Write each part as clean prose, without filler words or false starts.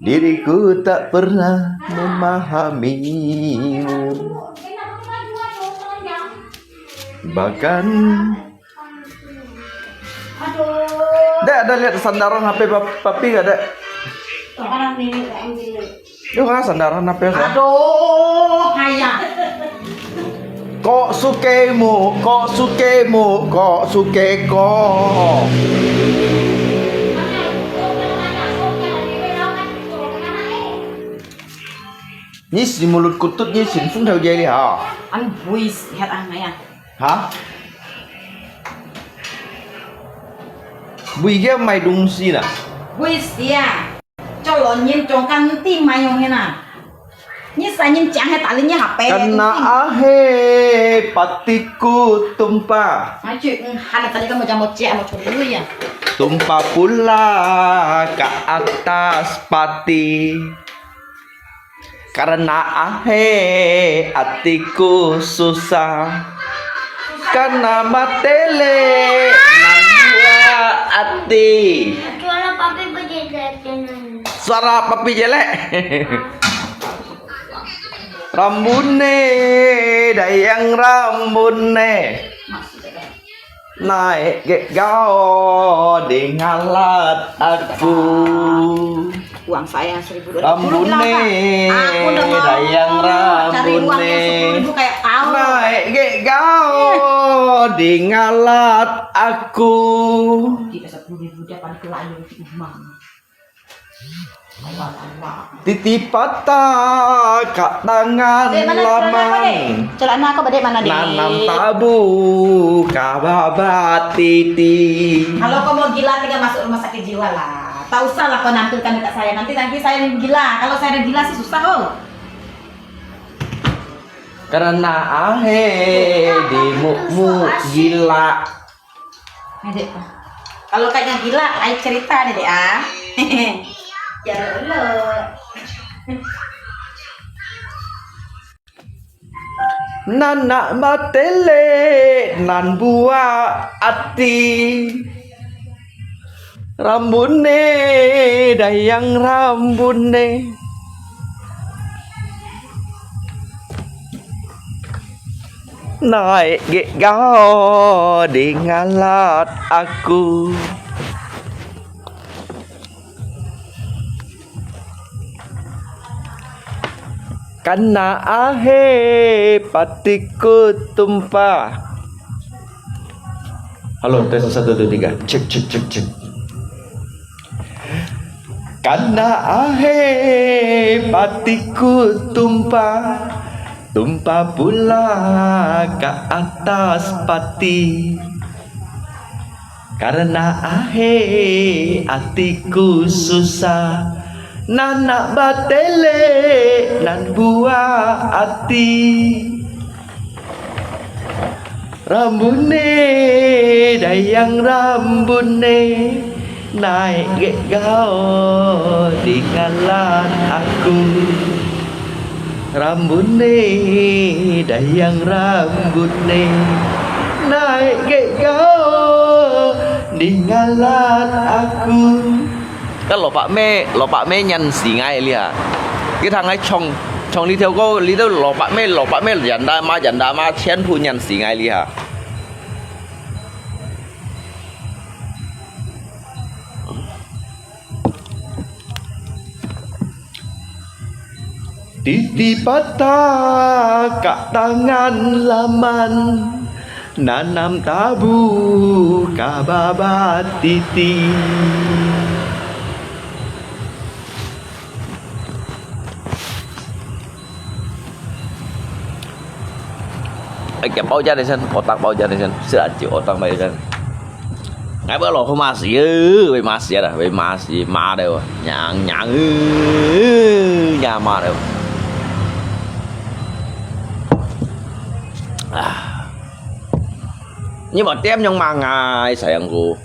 Diriku tak pernah memahamimu. Bahkan Dek, ada lihat sandaran HP papi gak, Dek? Sekarang ini ambil. Yuk kan sandaran HP saya. Aduh, kayak. Kok sukemu, kok sukemu, kok sukeko. Nhi si mulut kutut nhi xin phung theo dây đi hả? Anh vui hết anh này à? Hả? Bùi ghé mày đúng gì nè? Vui gì à? Cho lo nhìn trong căn tim mày không thế nào? Như sao nhìn chẳng hay tại lên như học bé. Karena ahe patiku tumpah. Nói chuyện hai là tadi kan macam một trẻ một chỗ dulu ya. Tumpah pula ke atas pati. Karena ahe hatiku susah. Karena matele nangua hati. Suara papi berjelek. Suara papi jelek. Rambutnya dayang rambutnya naik ke kau di ngalat aku. Uang saya 1.200. Rambutnya dayang rambutnya kayak kau. naik ke kau di ngalat aku. Tidak 10.000 dapat kelayu di rumah. Titip patah kat tangan laman. Celana kau badai mana, Dek? Nanam tabu kababat titi. Kalau kau mau gila tinggal masuk rumah sakit jiwa lah. Tak usah lah kau nampilkan dekat saya. Nanti saya gila. Kalau saya gila sih susah oh. Karena ahe dimukmu gila. Dek. Kalau kayaknya gila, ayo cerita nih, Dek ah. Jangan dulu. Nanak matele nan buah ati. Rambutnya dayang rambutnya naik ke kau di ngalat aku. Karena ahe patiku tumpah. Halo, tes 1, 2, 3. Cek. Karena ahe patiku tumpah. Tumpah pula ke atas pati. Karena ahe hatiku susah. Nanak batele nan buah hati. Rambutnya dayang rambutnya naik ke kau di ngalat aku. Rambutnya dayang rambutnya naik ke kau di ngalat aku. Cái lọ bạc mê nhận xỉ ngay liền. Cái thằng ấy trong đi theo cô lý đâu lọ bạc mê dẫn đa ma chén phu nhận xỉ ngay liền. Titip patah kat tangan laman. Nanam tabu kababat titi. Kẹp bao da này xem, otak bao da này xem, sẽ chịu otak bao da. Ngay bữa lò không mà xí với mà xí rồi, với mà xí mà đều, nhà mà đều. Nhưng mà tem nhưng mà ngài sayang cô.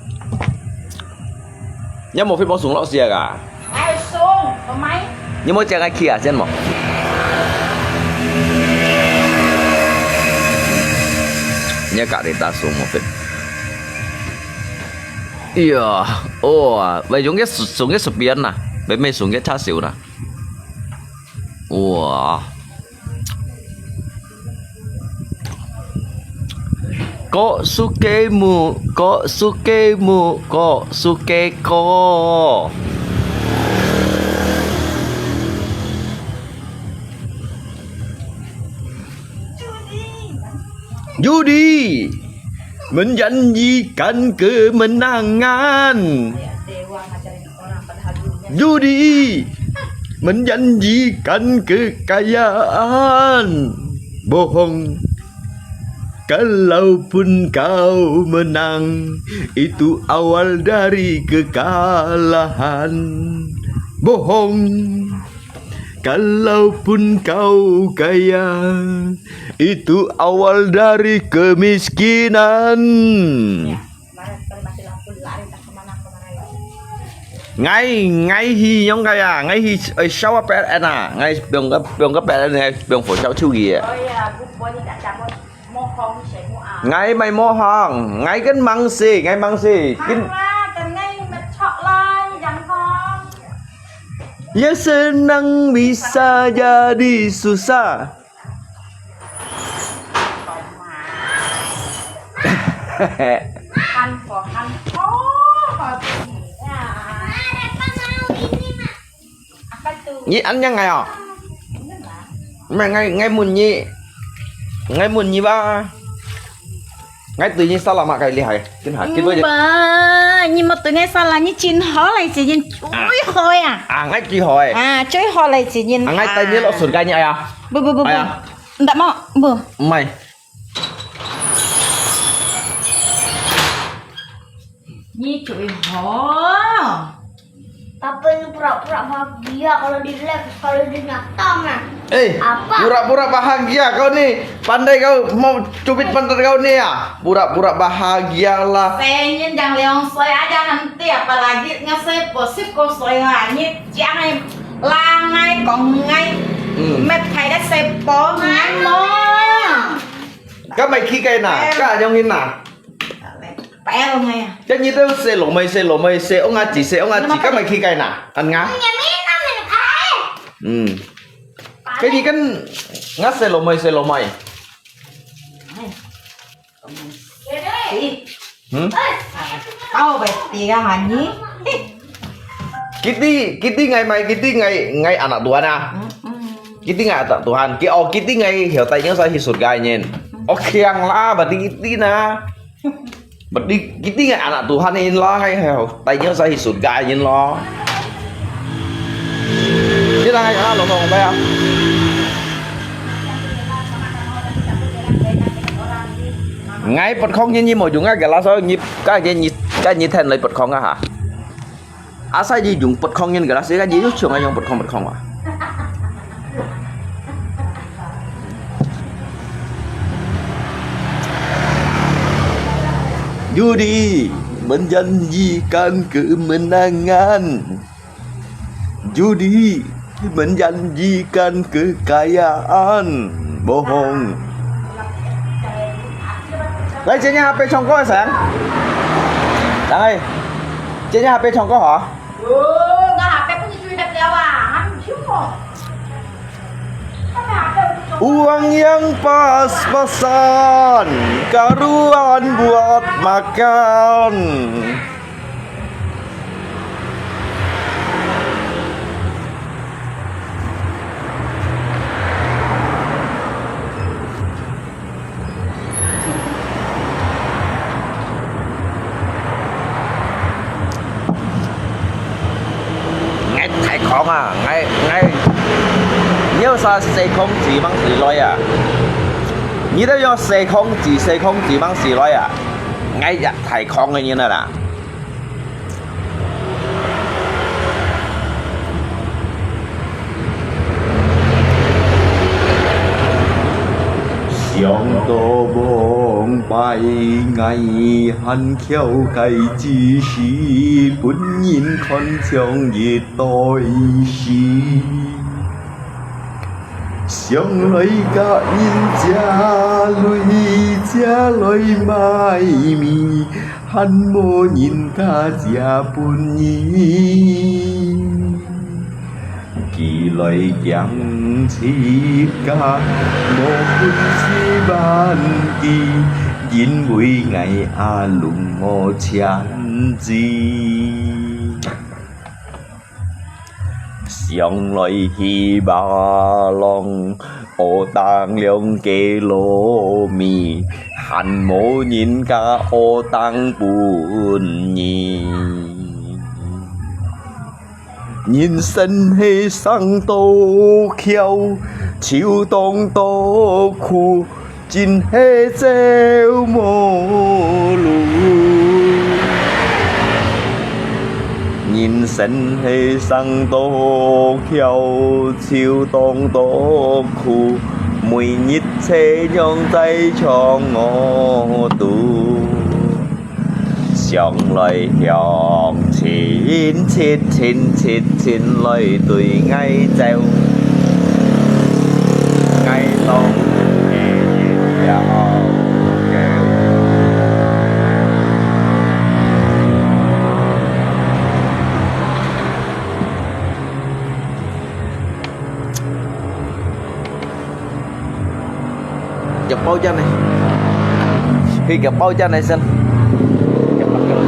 Nhưng mà phải bỏ xuống lọ xìa cả. Ai xuống, có máy. Nhưng mà chẳng ai kia trên mà. Nya carita semua fit. Iya, oh, bây giờ cái sepian nah, 俾咩送嘅叉燒啦？哇！có suke mu, có suke mu, có suke có. Judi menjanjikan kemenangan. Dewa ngajarin orang padahal dulunya. Judi menjanjikan kekayaan. Bohong. Kalaupun kau menang, itu awal dari kekalahan. Bohong. Kalaupun kau kaya, itu awal dari kemiskinan. Kemarin mati lampu lari tak kemana-kemana ya. Ngay hi giống kaya, ngay hi sao apa ana, ngay biong cái pet này, biong phổ cháu chiêu gì à? Oh iya, bu boleh tak cabut mohong saya mu ah. Ngay mày mô hòn, ngay cái măng xì, ngay măng xì. Hang lah, kan ngay mencok lah, jangan hong. Ya senang bisa jadi susah. Han for han. Oh, ya. Apa tu? Nhi anh nhân ngày à? Mày ngay muốn nhi ba. Ngay tự nhiên sao làm cái厉害? Kinh hại kinh với Ba, nhưng mà từ ngày sau là như chín hóa lại chỉ nhìn chuối thôi à. À ngay chi hỏi. À, chuối hoa lại chỉ nhìn. À ngay tay nhớ lọ sườn gai nhỉ à? Bu. Ai à? Ndak mau, bu. Mày. Ni chuối hoa. Papa ini pura-pura bahagia kalau di live, kalau di nyata mah. Apa? Pura-pura bahagia kau nih. Pandai kau mau cubit pantat kau nih ya. Pura-pura bahagia lah. Saya ingin jangan leong soy aja nanti, apalagi ngasih posip kau soy hanyit, jangan langai kongai. Met khai đã sepo ngang mo. Các mày khi cây nào? Các anh em nào? Pẹ luôn nghe. Chắc như tôi xe lỗ mây, xe ông chỉ các mày khi cây nào? Ăn ngá. Cái gì kan ngắt xe lỗ mây. Kau tiga hanyit. Kitty ngày anak Tuhan à? Kitty ngày anak Tuhan. Kitty ngày hiểu tay nhớ sao hi sụt gai nhìn. Khiang la berarti Kitty na. Berarti Kitty ngày anak Tuhan ini lo ngay hiểu tay nhớ sao hi sụt gai nhìn lo. Chứ là ngày anak lo không phải à? Ngay bật không như một chúng cái lá số nhịp cái như thành lấy bật không á hả? Asal gì dùng bật không như cái lá số cái gì chút trường anh dùng bật không à? Judi menjanjikan kemenangan. Judi menjanjikan kekayaan. Bohong. Đây trên nhà HP trong có sáng. Đây. Trên nhà HP trong có hả? Nggak HP punya cuy dah lewat. Cuma. Uang yang pas-pasan, karuan buat makan. Ngay thải con à, ngay nhớ sao xe không chỉ bằng xì lôi à? Nhớ đó do xe không chỉ bằng xì lôi à? Ngay giặt thải con như thế nào? 想到望拜藝恨翹計之時，本應看長熱待時。想來家來賣米，恨無人家本意。lời chẳng chi ca một phút chi ban kỳ diễn quy ngày a lùng ngô chán gì xiong lời hi ba long ô tang liang kê lô mi hàn mô nhìn ca ô tang buồn nhìn sân hay sang tô khéo chiều tông tô khu chín hay treo mô lù nhìn sân hay sang tô khéo chiều tông tô khu mùi nhít xe nhong tay cho ngô tu sông lời hiong chín lời tùy ngay treo ngay lòng giàu kêu chụp bao chân này khi gặp bao chân này xin chụp mặt cái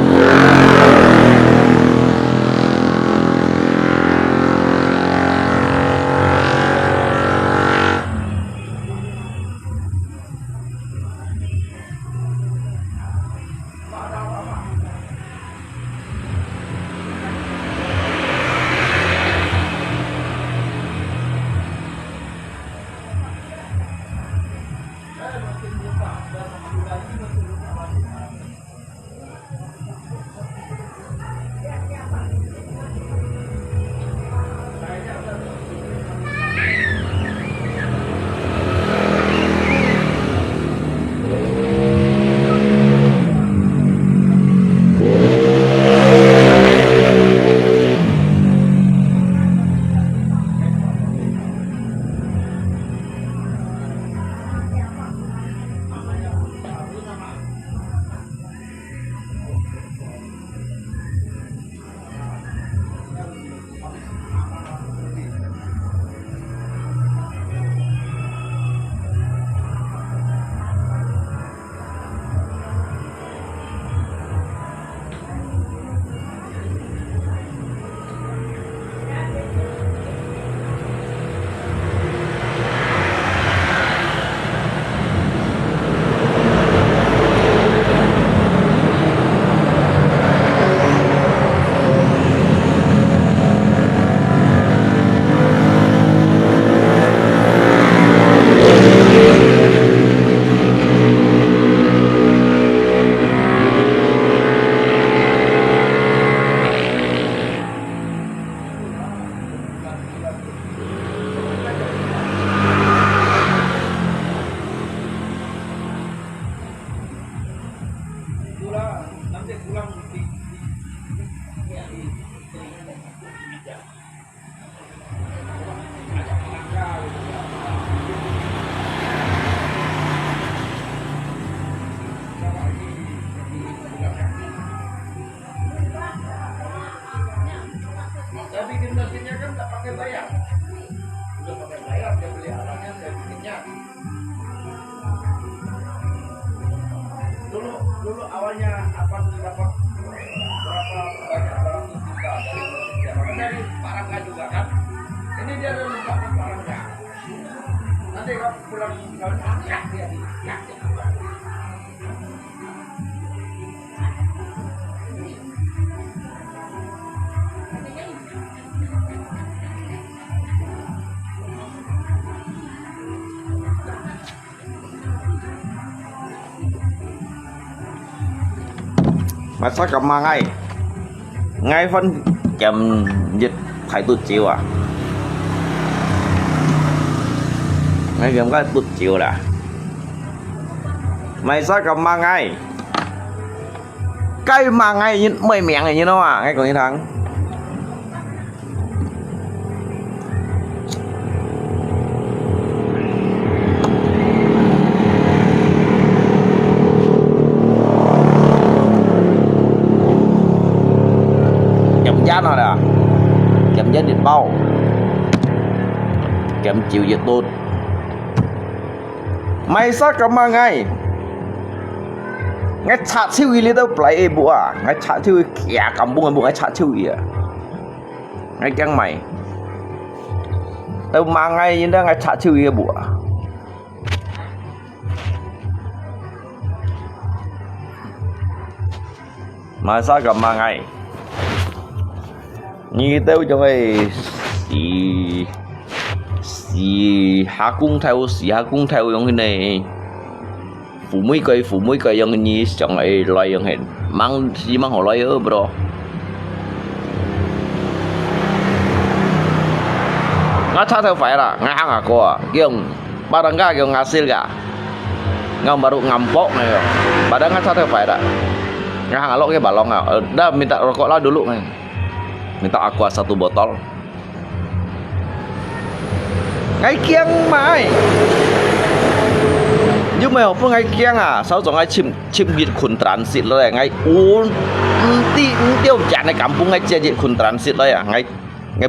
dulu awalnya apa dapat berapa banyak barang kita dari Indonesia, maka dari Pak Rangga juga kan, ini dia ada lupa Pak Rangga. Nanti kalau pulang ya dia ya. mà sao cầm mà ngay phân kèm dịch phải tụt chiều à ngay kèm cái tụt chiều đã mày sao cầm mà ngay cái mà ngay như mày miệng này như nó à ngay còn như thằng giá nó là chậm giá điện bao kem chiều vậy tốt mày sao cả mà ngay chặt siêu ý đâu play bùa ngay chặt siêu ý kẻ cầm bung ngay chặt siêu ý ngay căng mày đâu mà ngay như đó ngay chặt siêu ý bùa mà sao cả mà ngay như tao cho cái xì hạ cung theo giống cái này phụ mũi cây giống như trong ấy loài giống hình mang họ loài ở bro ngã cha theo phải là ngã hàng à cô kiểu ba đằng ga kiểu ngã xil cả ngâm baru ngampok này ba đằng ngã cha theo phải là ngã hàng lo cái bà long à dah minta rokok lah dulu nih minta aqua 1 botol ngay kiêng mày nhưng mà không ngay kiêng à sao cho ngay chim dịch khuẩn transit rồi ngay uống tiêu chả này kampung ngay chơi dịch khuẩn transit rồi à ngay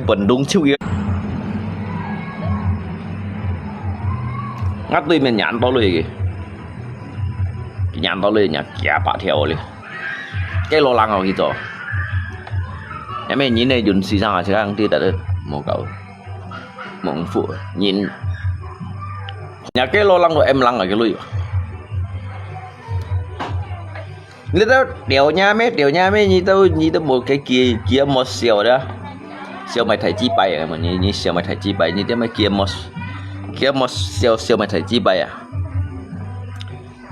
bẩn đúng chiêu yếu ngắt tôi mình nhàn toเลยnhàn toเลยnhá kia bạ theoเลยcái lo lắng rồi kìa em ấy nhìn này dùng xì sang à chứ ăn tiêu đấy một cậu một phụ nhìn nhà cái lo lắng rồi em lăng ở cái lùi người ta đèo nha mấy như tao một cái kia một xèo đó xèo mày thấy chi bay à mà như xèo mày thấy chi bay như thế mày kia một xèo mày thấy chi bay à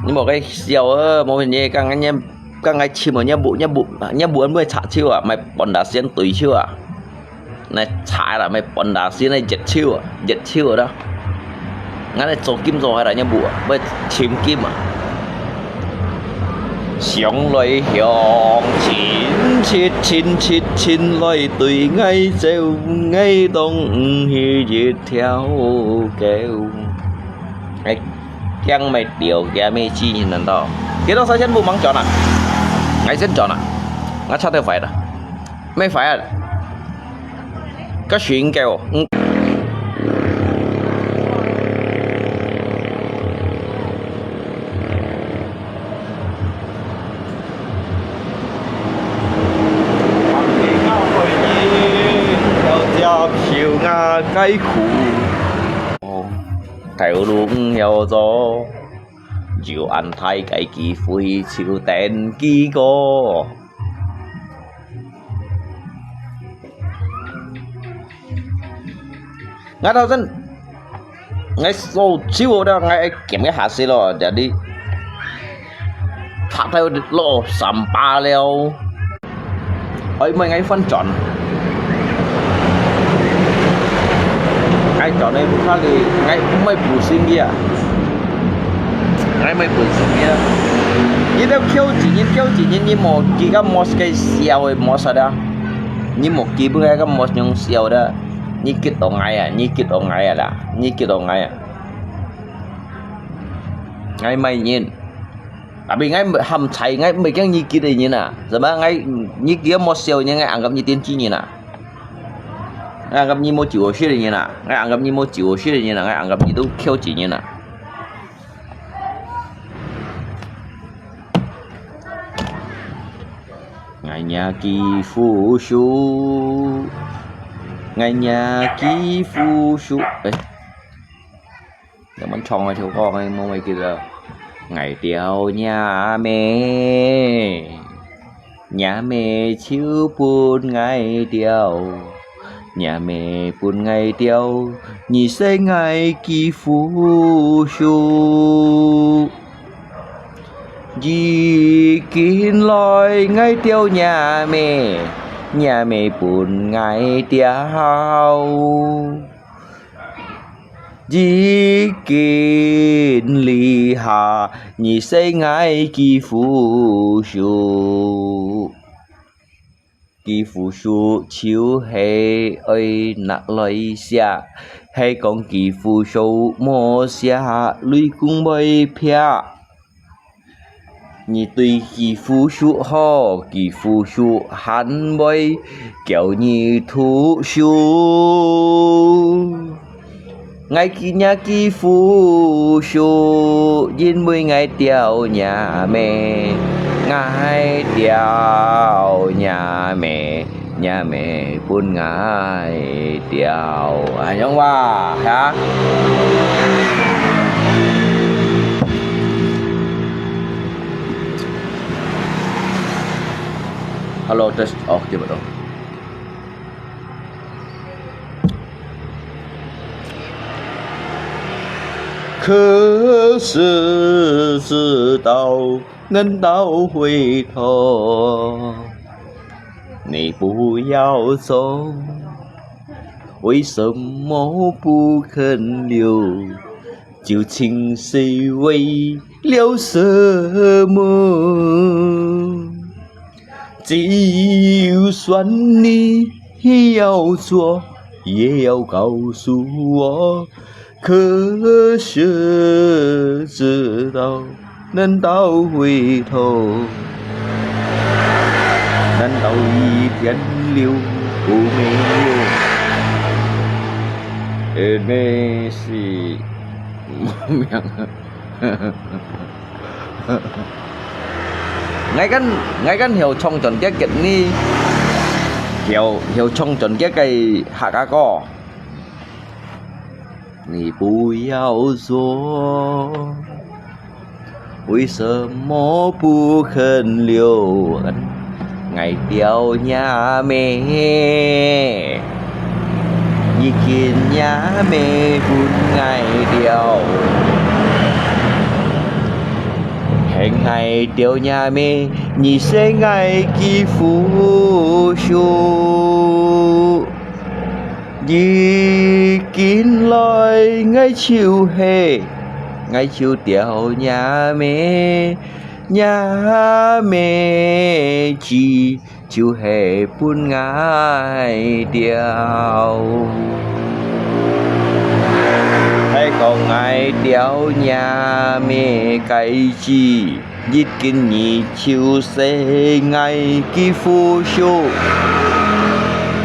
nhưng một cái xèo một hình như các anh chim ở nhà bộ mới chả chiêu à mày bọn đá xiên tùy chiêu à này chả là mày bọn đá xiên này giật chiêu ở đó ngay này chỗ kim rồi hay là nhà bộ với chim kim à xiong lời hiong chín lời tùy ngay treo ngay đông hi dệt theo kêu cái chăng mày điều cái mày chi nhìn lần đó cái đó sao chân bộ mắng chọn à ngay chân chọn à ngay sao theo phải đó mấy phải à cái chuyện kêu chiều nga cái khu theo đúng theo gió chiều ăn thay cái kỳ phui chiều tên kỳ cô ngay đầu dân ngay sâu chiều đó ngay kiểm cái hạt xí rồi để đi thả theo lộ sắm ba leo ấy mấy ngay phân chọn ngay chọn này cũng khá là ngay mấy bù sinh kia ngay mấy bù sinh kia như đâu kêu chỉ như một cái mos cái xèo ấy mos đó như một cái bữa cái mos nhung xèo đó như cái tổ ngay à như cái tổ ngay à ngay mày nhìn à vì ngay hầm chạy ngay mấy cái như kia này như nào rồi mà ngay như kia mos xèo như ngay ăn gặp như tiên chi như nào ngay gặp như một chiều xí như nào ngay ăn gặp như một chiều xí như nào ngay ăn gặp như đâu kêu chỉ như nào ngày nhà kỳ phu su ngày nhà kỳ phu su ấy để mình chọn lại theo con này mua mấy kia giờ ngày tiêu nhà mẹ chiếu buồn ngày tiêu nhà mẹ buồn ngày tiêu nhị sẽ ngày kỳ phu su dì kín lòi ngay tiêu nhà mẹ buồn ngày tiêu dì kín lì hà nhị sẽ ngày kỳ phu su chiếu hệ ơi nặng lời xa hay con kỳ phu su mô xa lùi cung bơi pia nhị tùy kỳ phu su ho kỳ phu su hắn bơi kéo nhị thú su ngày kia nhà kỳ phu số yên 10 ngày tiêu nhà mẹ ngày tiêu nhà mẹ 4 ngày tiêu giống ba hả Halo tes coba dong可是知道人到回头，你不要走，为什么不肯留？究竟谁为了什么？就算你要做，也要告诉我。可是知道人到回头，难道一天留不没有？Ini si yang ngay kan hiểu trong chuẩn cái kiện ni hiểu trong chuẩn cái hạ cá co 你不要做，为什么不肯留？ngày tiêu nhà mẹ như kiến nhà mẹ buồn ngày tiêu hẹn ngày tiêu nhà mẹ như sẽ ngày kỳ phú số như kín lối ngay chiều hè ngay chiều tiêu nhà mẹ chỉ chiều hè buồn ngày tiêu hay còn ngày tiêu nhà mẹ cái chi giết kinh nhị chiều sẽ ngày kỳ phu số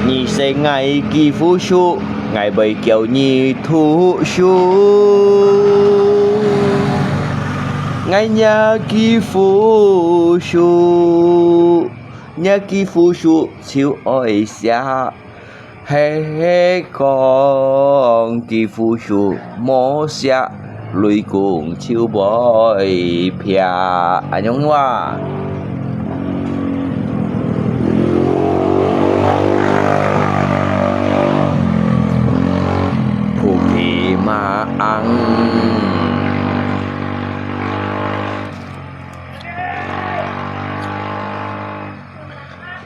nhị sẽ ngày kỳ phu số ngày bày kiểu nhị thu số ngày nhà kỳ phu số nhà kỳ phu số chiều oi xa hay còn kỳ phu số mò xa lùi cùng chiều bòi pia nhông hoa phù kỳ mà ăn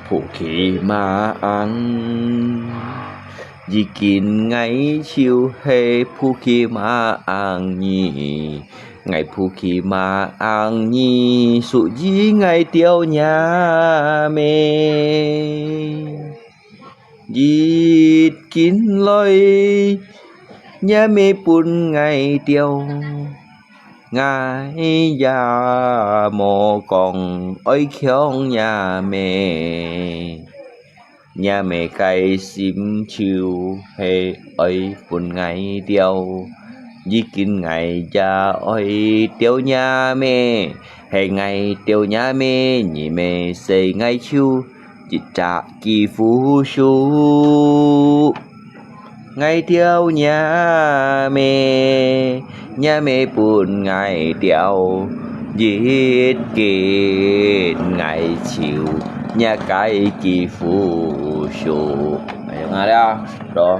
phù kỳ mà ăn chỉ kín ngày chiều hè phù kỳ mà ăn nhỉ ngày phù kỳ mà ăn nhỉ sự gì ngày tiêu nhà mẹ chỉ kín lối nhà mẹ buồn ngày tiêu ngày già mồ còn ơi khéo nhà mẹ cày sim chiều hay ơi buồn ngày tiêu chỉ kín ngày già ơi tiêu nhà mẹ hay ngày tiêu nhà mẹ nhị mẹ xây ngày chiều chỉ trả kỳ phú số ngày tiêu nhà mẹ buồn ngày tiêu giết kết ngày chiều nhà cái kỳ phú số này nghe đó đó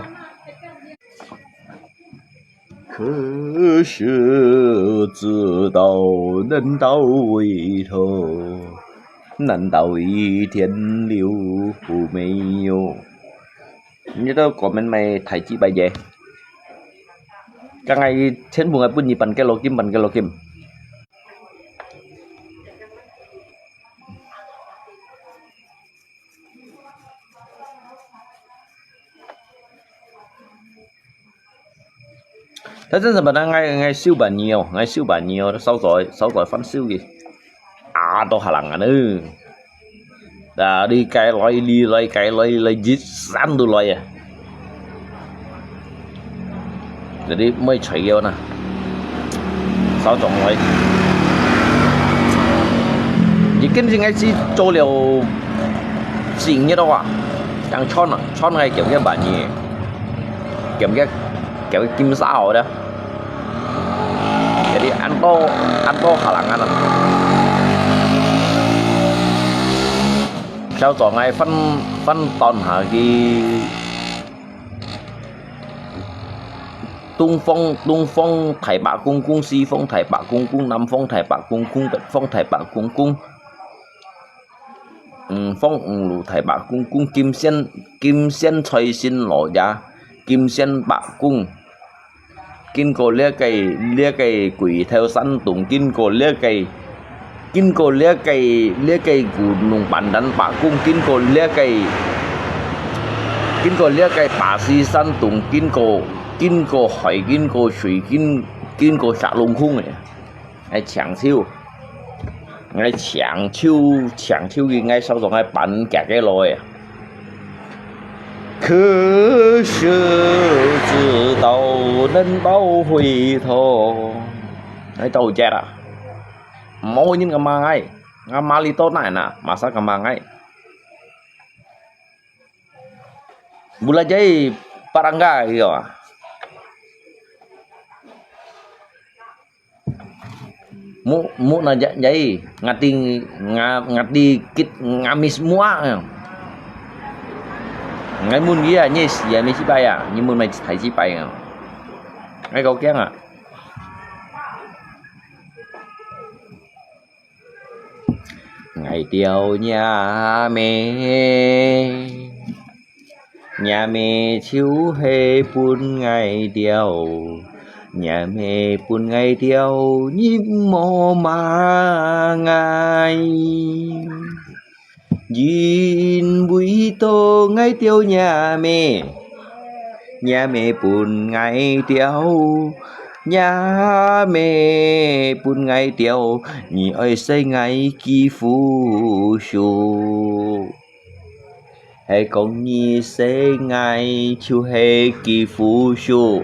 可是知道人到回头，难道一天留不没有？Như đó comment mày thầy chỉ bài về. Cả ngày trên buồng pun nyimpan ke lokim ban ke lokim. Thế nên là ngày siêu bản nhiều, sau rồi phán siêu gì? À, tôi hà lằng nữa. Đã đi cái lôi giết sẵn tôi lôi à. Jadi mới chạy yêu nè. Sao chọn vậy? Chỉ kinh gì ngay chỉ cho liệu xịn như đâu à? Đang chọn ngay kiểu cái bản nhỉ? Kiểu cái kim sao đó. Jadi ăn to kalangan. Sao chọn ngay phân toàn hả cái Tung phong Thái Bạc cung cung,西phong Thái Bạc cung cung, Nam phong Thái Bạc cung cung, Bắc phong Thái Bạc cung cung, phong lũ Thái Bạc cung cung, Kim Sen Trời Sinh Lộ Gia, Kim Sen Bạc cung, Kinh cổ lia cây quỷ theo săn tùng, Kinh cổ lia cây của nung bản đánh Bạc cung, Kinh cổ lia cây bà si săn tùng, Kinh cổ hỏi, Kinh cổ水, Kinh cổ xạ lông khung này, ngay chẳng siêu gì ngay sau rồi ngay bắn cả cái lồi. 可是知道能到回头，哎，đâu chết à? Mau nhìn cái mang ấy, ngắm mali tốt này nè, masa cái mang ấy. Bula jai parangga gitu. Mu na jai ngati kit ngamis semua. Ngay mun kia nhé, giờ mấy chiếc bay à, nhưng mun mày thấy chiếc bay à, ngay câu kén à. Ngày điều nhà mẹ chiếu hề buồn ngày điều, nhà mẹ buồn ngày điều nhím mò mà ngày. Nhìn buổi tối ngay tiêu nhà mẹ buồn ngày tiêu, nhà mẹ buồn ngày tiêu, nhị ơi say ngày kỳ phù su, hay con nhị say ngày chiều hay kỳ phù su,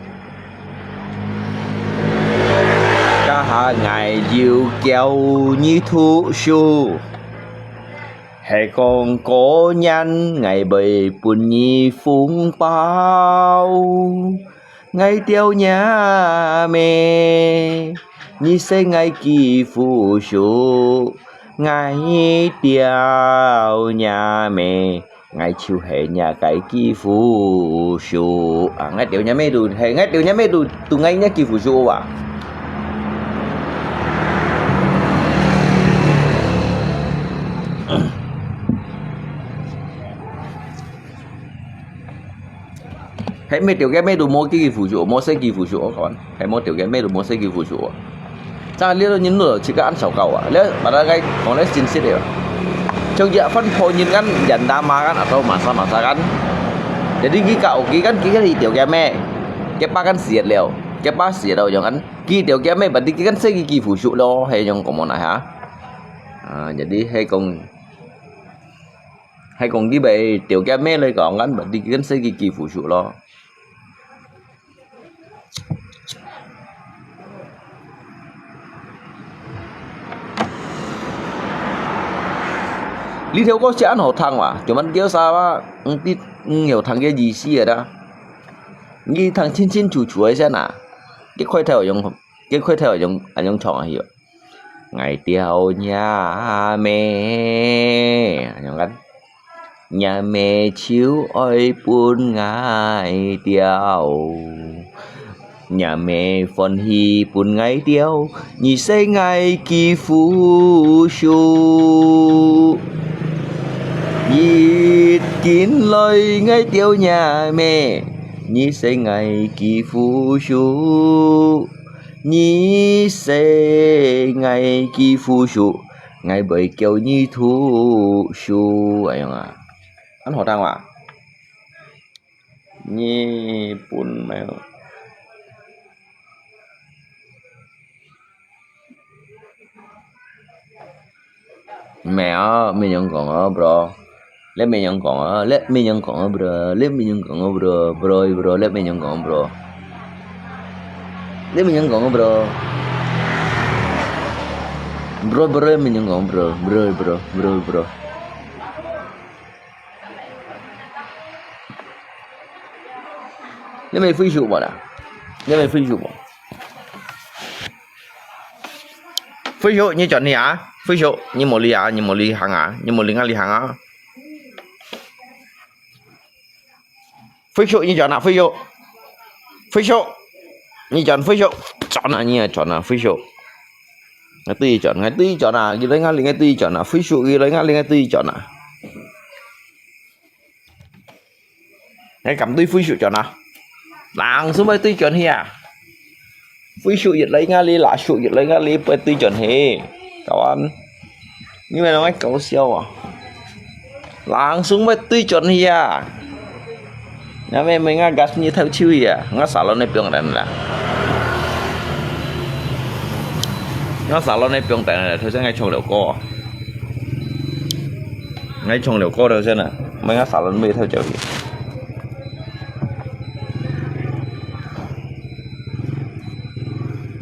cả hai ngày diều kéo như thu su. Hay còn có nhân ngày bầy buồn nhi phung bao, ngày tiêu nhà mẹ nhi xây ngày kỳ phù số, ngày tiêu nhà mẹ ngày chiều hệ nhà cái kỳ phù số. À ngày tiêu nhà mẹ đủ, hay ngày tiêu nhà mẹ đủ từ ngày nhà kỳ phù số à. Hãy mấy tiểu cái mấy đồ mua cái phụ trợ, mua xe kỳ phụ trợ các bạn. Hãy mua tiểu cái mấy đồ mua xe kỳ phụ trợ. Cha lihat lo nhìn nữa chỉ có ăn sầu cầu à. Lihat pada cái còn lấy xin xí đều. Trong dạ phân phối nhìn kan dần dama kan atau masa kan. Jadi ki kan di tiểu cái mấy cái ba kan siết leo, cái ba siết đâu jangan. Ki tiểu cái mấy berarti ki kan xe kỳ phụ trợ lo, hay yang ngomong này hả? Jadi hay còn cái bề tiểu cái mấy lời còn kan berarti ki kan xe kỳ phụ trợ lo. Lý thiếu có sẽ ăn hột thằng mà, cuman kia sao á, nhiều thằng kia gì xí ở đó, như thằng chín chủ ấy xem nào, cái khoai theo ở trong tròn hiểu, ngày tiêu nhà mẹ, nhà mẹ chiếu ơi buồn ngày tiêu, nhà mẹ phần hi buồn ngày tiêu, nhị say ngày kỳ phú su. Nhịt kín lời ngay tiêu nhà mẹ, nhị say ngày kỳ phú su, nhị say ngày kỳ phú su, ngày bởi kêu nhị thu su. Anh à, ăn hột đang à? Nhị buồn mèo. Mẹ mìnhยังcòn ở bro. Let me yang kong, bro. Let me yang kong, bro. Dia menyengkong bro. Bro menyengkong bro. Dia main free shoot mana? Dia main free shoot mana? Free shoot như chọn này à? Free shoot như một ly à? Như một ly hàng à? Như một ly ngang ly hàng à? Free shoot như chọn à? Free shoot. Free shoot. Như chọn free shoot. Chọn à như chọn à free shoot. Ngay tí chọn à? Ghi lấy ngang ly ngay tí chọn à? Free shoot ghi lấy ngang ly ngay tí chọn à? Ngay cầm tí free shoot chọn à? Langsung bay tí chọn hi à? Free shoot giật lấy ngang ly lá shoot giật lấy ngang ly bay tí chọn hi. Kawan. Như vậy nói cậu siêu à? Langsung bay tí chọn hi à? Nhà mình gas như theo chiêu à? Ngã xả lên này pion đàn là. Ngã xả lên này pion đàn là thôi sẽ ngay trong liều co. Ngay trong liều co đâu xem nè. Mấy ngã xả lên mới theo chiều gì.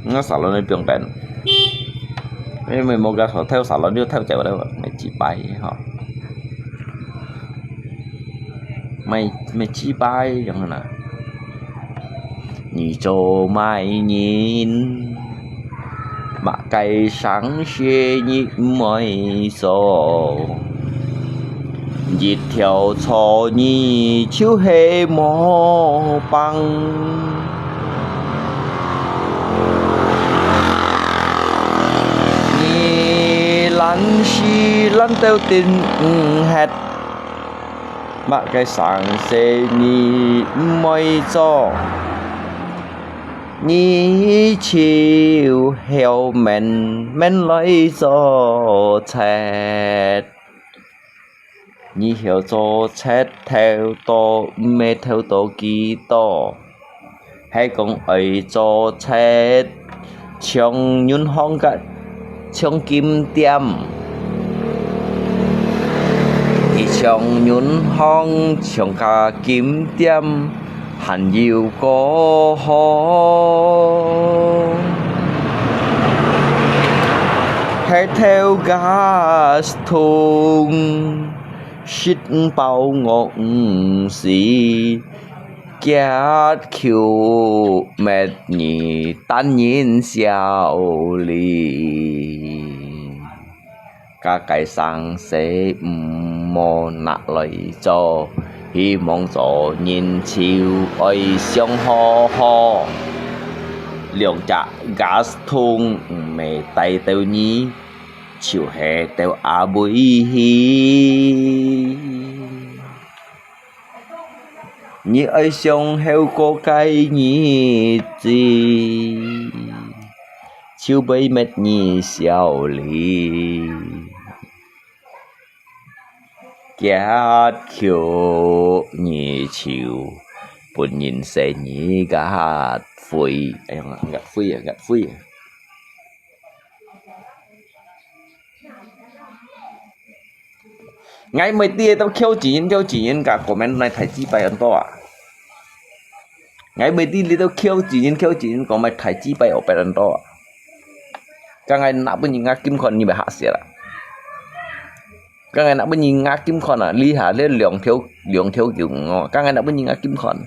Ngã xả lên này pion đàn. Mình một gas theo xả lên theo chiều đâu mày chỉ bay họ. Mày chỉ bay chẳng hạn nào. Nhìn cho mày nhìn mà cây sáng xe như mây gió dịt theo cho như chiếu hề mò băng như lăn xì lăn theo tình hẹt mà cái sáng xe như mây gió như chiều heo men lấy gió chết như heo gió chết theo to mê theo to kỳ to hay còn ấy gió chết trong nhún hong cả trong kim tiêm trong nhún hong trong cả kim tiêm hành yêu có ho hãy theo gas thùng shit bao ngọt xì ghét khiêu mệt nhị tan nhiên xiao lì các cái sang sẽ mò nạt lời cho hy vọng cho nhìn chiều ơi sông ho ho lượng chả gas thùng mẹ tay tao nhí chiều hè tao à bùi hi như ơi sông heo cô cây nhí gì chiều bay mệt nhí xiao lì ghét khiêu nhị chiều buồn nhìn sẽ nhị gạt phơi gạt phơi ngay mấy tia tao khiêu chỉ nhìn cả comment này thấy chi bài ấn to à ngay mấy tia tao khiêu chỉ nhìn có mày thấy chi bài ở bài ấn to à các ngày nãy bên nhìn ngã kim còn như bài hạ xỉa à các ngày nãy bên nhìn ngã kim còn à ly hạ lên lượng thiếu kiểu ngò các ngày nãy bên nhìn ngã kim còn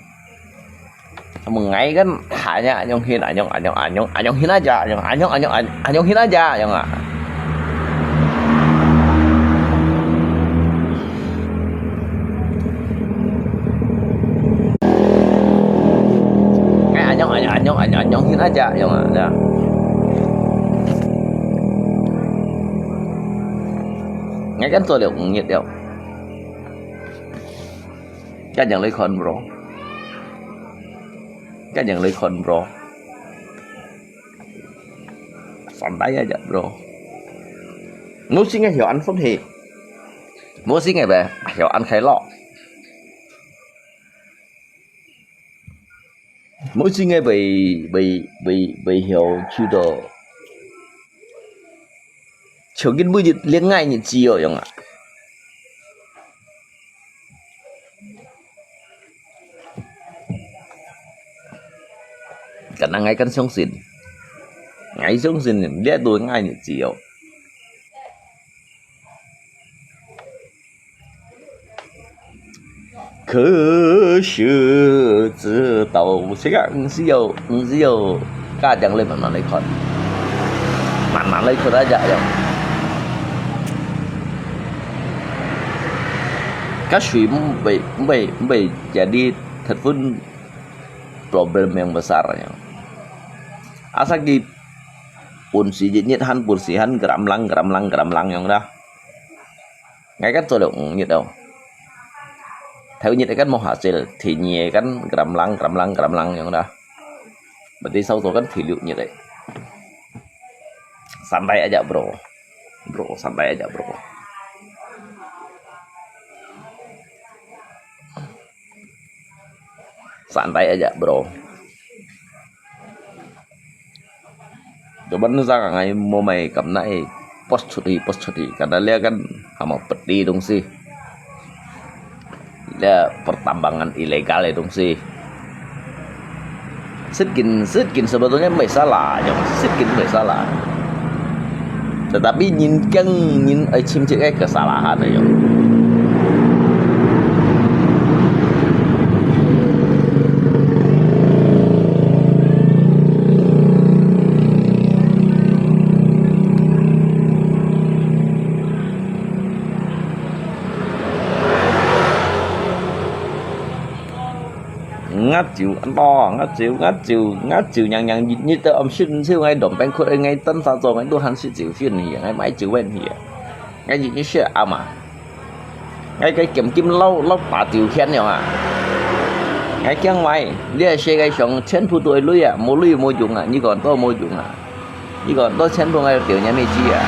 một ngày cái hạ nha anh hiên hiên aja anh hiên aja yang à ngày anh hiên aja yang à ngay cái tôi đều nhiệt đều cái nhận lấy con bro cái nhận lấy con bro phản đáy aja bro muốn xin nghe hiểu anh phong thì muốn xin nghe về hiểu anh khai lọ muốn xin nghe về hiểu chưa đồ 저긴 뭐恋爱 지요 영아 karena ngay kan sống xin ngay sống xin dia tôi ngay như chiều可是知道这个只有家长来慢慢来看，慢慢来看aja ya. Các suy bị jadi terpun problem yang besarnya. Asaki pun si pursihan geramlang yang dah. Ngay cách tôi động nhiệt đâu. Theo nhiệt kan mau hasil thì nhẹ kan geramlang yang dah. Berarti sau itu kan thilu nhiệt đấy. Santai aja bro, santai aja bro. Santai aja bro. Coba nusa ngai mau mai cầm nai post chudi karena dia kan sama peti dong sih. Dia pertambangan ilegal ya dong sih. Sedikit sebetulnyaไม่salah, sedikitไม่salah. Tetapi nhìn chim cái kesalahan ya. Ngắt chịu ăn to ngắt chịu nhằng như tớ ông xin siêu ngay đổm bánh khuất ngay tân sao rồi ngay tôi hắn sẽ chịu phiền gì ngay mãi chịu bên gì ngay gì như sẽ mà ngay cái kiểm kim lâu bà tiểu khen nhau à ngay chẳng ngoài dia sẽ cái sống chén phụ tuổi lui à mua dùng à như còn tôi mua dùng à như còn tôi chén phụ ngay tiểu nhà mẹ chi à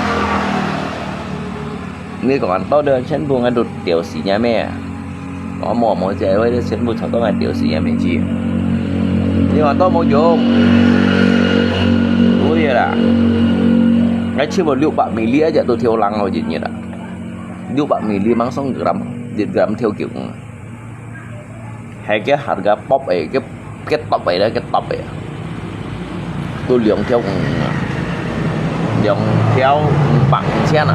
như còn tôi đơn chén phụ ngay đột tiểu xỉ nhà mẹ có mò chạy với nó xin mua cho tôi ngày tiểu sĩ em mình chi nhưng mà tôi mua dùng ui là ngay chưa một liệu bạn mình lia giờ tôi theo lăng rồi gì nhỉ ạ liệu bạn mình lia mang xong gram theo kiểu hay cái hạt gà bóp ấy cái tóc ấy đó cái tóc ấy tôi liều theo bằng xe nè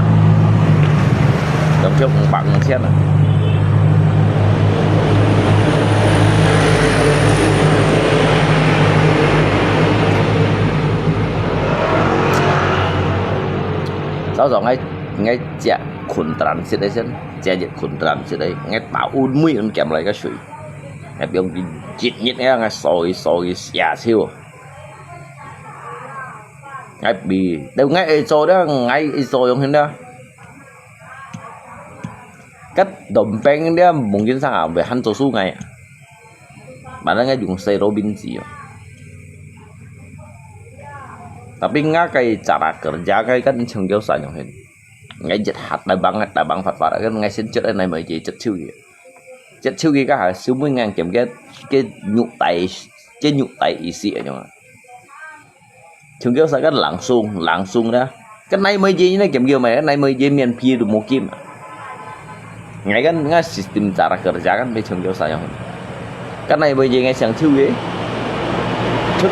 liều theo bằng xe nè. Sau đó ngay chả khuẩn tràn sẽ đấy xem chả dịch khuẩn tràn sẽ đấy ngay tạo un mũi ăn kèm lại cái suy ngay bị ông chít nhít ngay soi xả siêu ngay bị đâu ngay soi đó ngay soi ông hình đó cách đầm beng đó mungkin sang về han số ngày bạn đang ngay dùng xe Robin gì tapi nggak kayak cara kerja kayak kan cengkeu saja kan ngay giật hạt đại băng phật kan ngay xin chết này mới chỉ chết chiêu gì cả 60.000 chấm cái nhục tay ý sĩ nhá cengkeu saja kan langsung đó cái này mới gì này chấm kêu mày cái này mới gì miền phi được một kim ngay kan nggak sistem cara kerja kan mới cengkeu saja cái này mới gì ngay sang chiêu gì chứ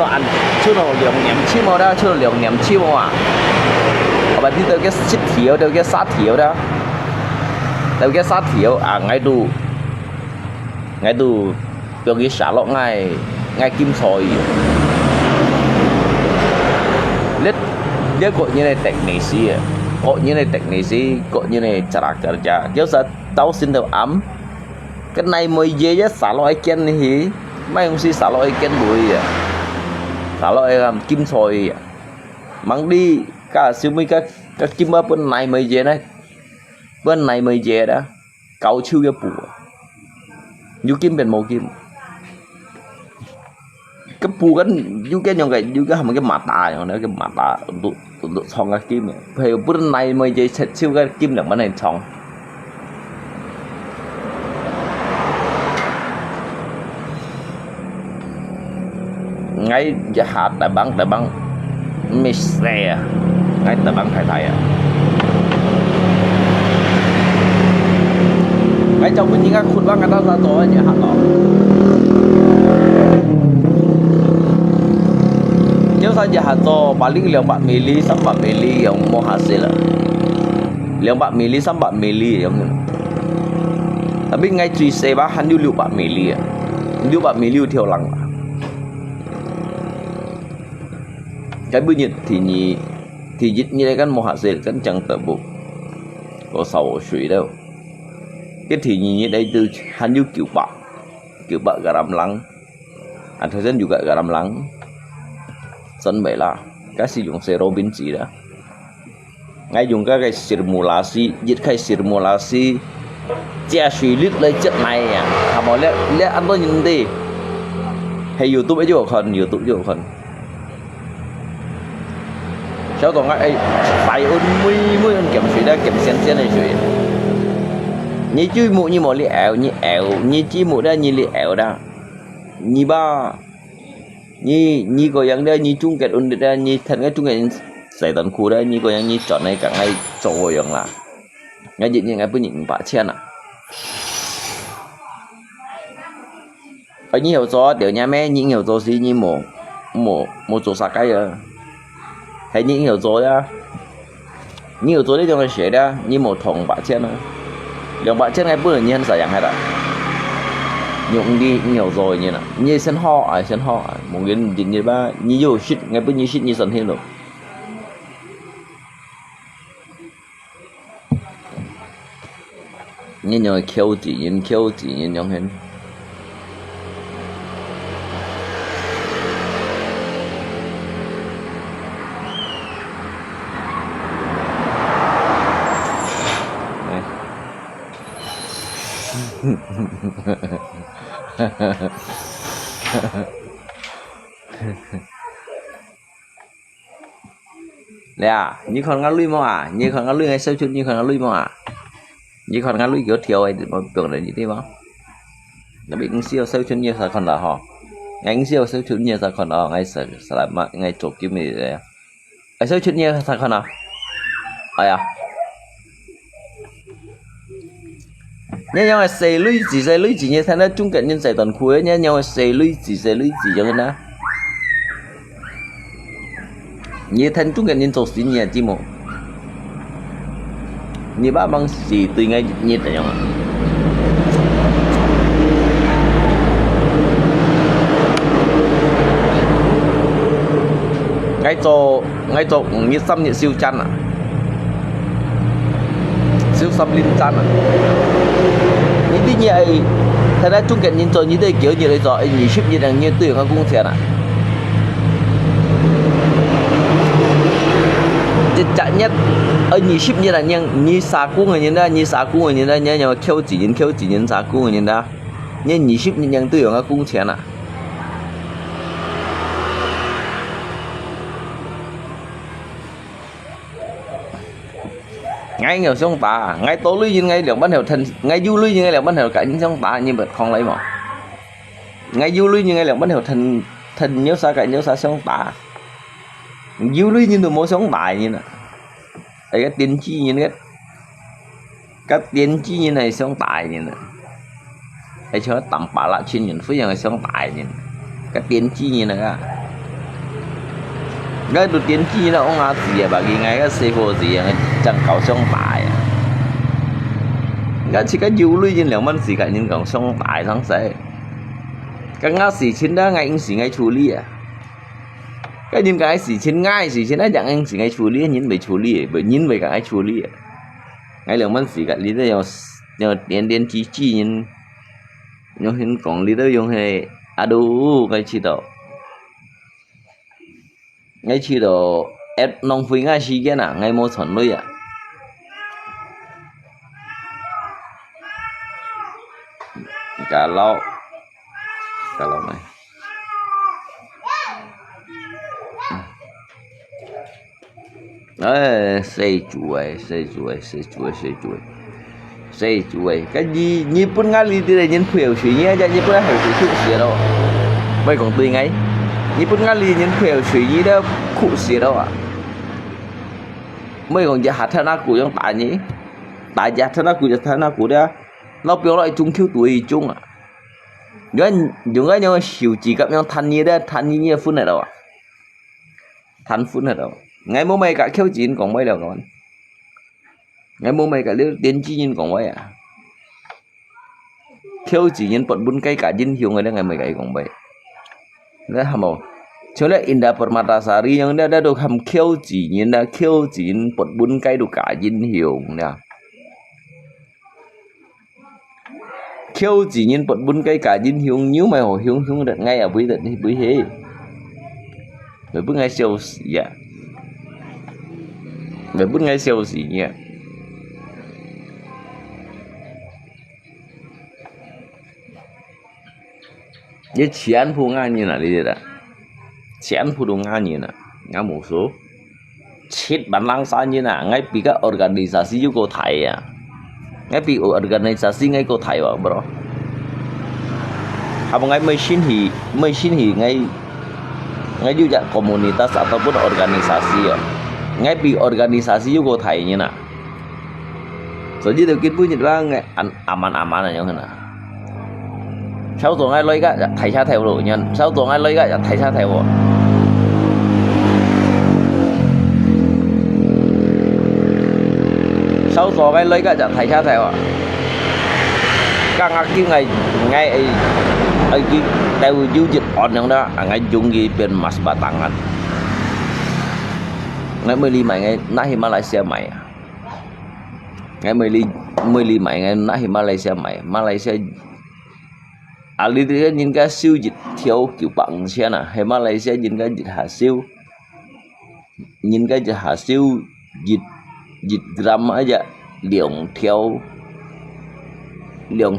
nó liều nhầm chiêu mà đó chứ liều nhầm chiêu mà và đi tới cái xích thiểu tới cái sát thiểu đó tới cái sát thiểu à ngay đủ được cái xả lọ ngay kim sồi lết cội như này cội như này chả chả nếu sao tao xin được ấm cái này mới dễ nhất xả lọ ken thì mấy ông si xả lọ ken bụi à kalau em kim soi mang đi cả siêu mấy các kim ở bên này mới về đó cậu chưa cái bùa như kim bên màu kim cái bùa cái như cái nhông cái hàm cái mặt tà nhông nữa cái mặt tà tụt xong cái kim về bên này mới về siêu cái kim được bên này xong ngay giá hạt đại băng Mixer ngay đại băng thầy à ngay trong cái những cái khuôn băng người ta ra tối nhà hạt đó jahat to paling 4 mili sampai 4 mili yang mau hasil lah. 4 mili sampai 4 mili yang tapi ngay truy xe bác hắn lưu 4 mili à. Lưu 4 mili theo lăng à. Cái bữa nhiệt thì dịch như đây kan mau hasil kan chẳng tự bụng có sầu suy đâu. Cái thì như đây từ hắn lưu kiểu bạc garam lăng. Thời gian juga garam lăng. Sân bể là các sử dụng xe Robin gì đó. Ngay dùng các cái simulasi, dịch khai simulasi chia suy lít lấy chất này à. Hàm hỏi lẽ ăn tôi nhìn đi. Hay YouTube ấy chứ không, YouTube chứ không. Cháu còn ngay phải ôn mươi ôn kiểm suy đã kiểm xem này suy. Như chui mụ như một li ẻo như chi mụ đã như li ẻo đã. Như ba như có yang đây như chung kết ôn đây như thành cái chung kết giải tận khu đây như có yang như chọn này cả ngay chỗ yang là ngay dịch như ngay bữa nhìn bạ chen à. Ở như hiểu gió điều nhà mẹ những hiểu gió gì như một chỗ sạc cái hay những hiểu gió đó như hiểu gió đấy cho người写đó như một thùng bạ chen nữa lượng bạ chen ngay bữa như hắn giải hay là nhụng đi nhiều rồi như nào như sân họ một cái gì như ba như vô shit ngay bữa như shit như sân thêm được như nhồi kêu chỉ như nhóm hen Nè à, như con ngắn lui mà à, như con ngắn lui ngay sau chút như con ngắn lui mà à, như con ngắn lui kiểu thiểu ấy mà tưởng là như thế mà, nó bị siêu sau chút như sao còn là họ, ngay siêu sau chút như sao còn là ngay sợ là mà ngay chụp kiếm gì đấy, ngay sau chút như sao còn là, ai à, nhớ nhau là xây lưới chỉ như thế nó chung cận nhân giải toàn cuối nhớ nhau là xây lưới chỉ cho nên đó. Như thân chúng nhân tổ xin nhà chi một như ba bằng gì từ ngay nhiệt là nhau ngay chỗ như xăm như siêu chăn à siêu xăm linh chăn à như thế nhỉ thế ra chung cận nhân tổ như thế kiểu như thế rồi như ship như đang như tuyển các cung tiền à chặt nhất ở nhị ship như là như xả cung người nhìn đó nhớ nhưng mà kêu chỉ nhìn xả cung người nhìn đó nhớ nhị ship như nhận tư ở cung tiền à ngay nhiều sông tà ngay tố lưới như ngay lượng bắn hiệu thần ngay du lưới như ngay lượng bắn hiệu cả những sông tà như bật không lấy mà ngay du lưới như ngay lượng bắn hiệu thần nhớ xa sông tà du lưới như một sống bài như này cái tiên tri như các tiên tri như này sống tài như này cái chỗ tầm bả lại chuyên nhận phước là sống tài như này. Các tiên tri như này à cái đồ tiên tri là ông à gì bà ghi ngay cái xe vô gì chẳng cầu sống tài cái chỉ cái du lưới như lượng bắn gì cả những cầu sống tài thắng sẽ cái ngã xỉ trên đó ngay xỉ ngay chủ lý à cái nhìn cái xỉ trên nó chẳng anh xỉ ngay chủ lý nhìn về chủ lý bởi nhìn về cái chủ lý ngay lượng bắn xỉ cả lý đó nhờ tiền chi nhìn nhờ hình còn lý đó dùng hệ đủ cái chi đó ngay chi đó ép nông phi ngay chi cái nào ngay mua thuần nuôi à cả lâu này xây chuối cái gì như pun ngali thì để nhân khều suy nhé cho như pun hiểu suy xỉa đâu vậy còn tùy ngay như pun ngali nhân khều suy nhé đó cụ xỉa đâu à mấy còn giá hạt thana cụ trong tại nhỉ tại giá thana cụ đó nó biểu lại chung thiếu tuổi chung à những cái nhau xỉu chỉ gặp nhau thanh như đó thanh như phun này đâu à thành phun hết rồi ngày mô mày cả khiêu chín còn mấy đâu rồi ngày mô mày cả liêu tiến chi nhìn còn mấy à khiêu chỉ nhìn bật bún cây cả jin hiu ngày đó ngày mày cái còn mấy đó hàm mồ Soalnya Indah Permatasari yang dia ada do ham khiêu chỉ nhìn đã khiêu chỉ bật bún cây do cả jin hiu nè khiêu chỉ nhìn bật bún cây cả jin hiu nhíu mày hồi hiu hiu được ngay ở buổi hế rồi bước ngay siêu gì à rồi bước ngay siêu gì nhỉ cái钱 phu ngang như là đi đấy钱 phu đồ ngang như là ngang một số chết bản lang sa như là ngay bị các organisasi juga kau thai à ngay bị organisasi ngay kau thai vào bro apa ngay mesin hi ngay juga komunitas ataupun organisasi ya ngay bị organisasi juga kau thai như nào so jadi kita punya lah aman-aman aja kan sau tuần ai lấy cái thầy xa theo rồi nhân sau tuần ai lấy cái thầy xa theo rồi sau tuần ai lấy cái thầy xa theo à các ngạc kia ngay ấy kia theo du dịch on yang đó ngay chung gì bên mas batangan ngay 15 ngày nahi Malaysia mày ngày 15 ngày nahi Malaysia mày Malaysia Ali dia nhìn cái siêu dịch theo kiểu bằng xe nè hay Malaysia nhìn cái dịch hạ siêu nhìn cái dịch hạ siêu dịch gram aja liang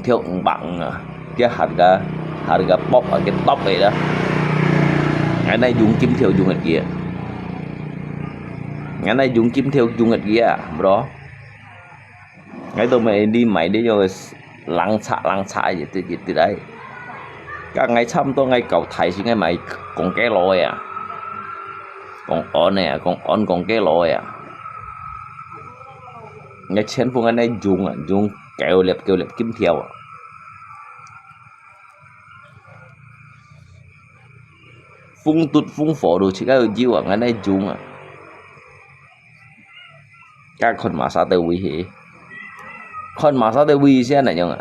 theo bằng cái harga pop ở cái top này đó ngày nay dùng kim theo dùng cái kia ngày nay dùng kim theo dùng cái kia à bro ngày tôi mày đi mày để cho lăng xạ gì từ đấy các ngày xăm tôi ngày cầu thầy thì ngày mày còn cái lôi à còn on nè còn cái lôi à ngày trên phương anh ấy dùng kẹo liệp kim theo à. phun phổ đồ chỉ cái chiêu à ngày nay dùng à các con mà sao tới quý hỉ con mà sao tới quý xe này nhung à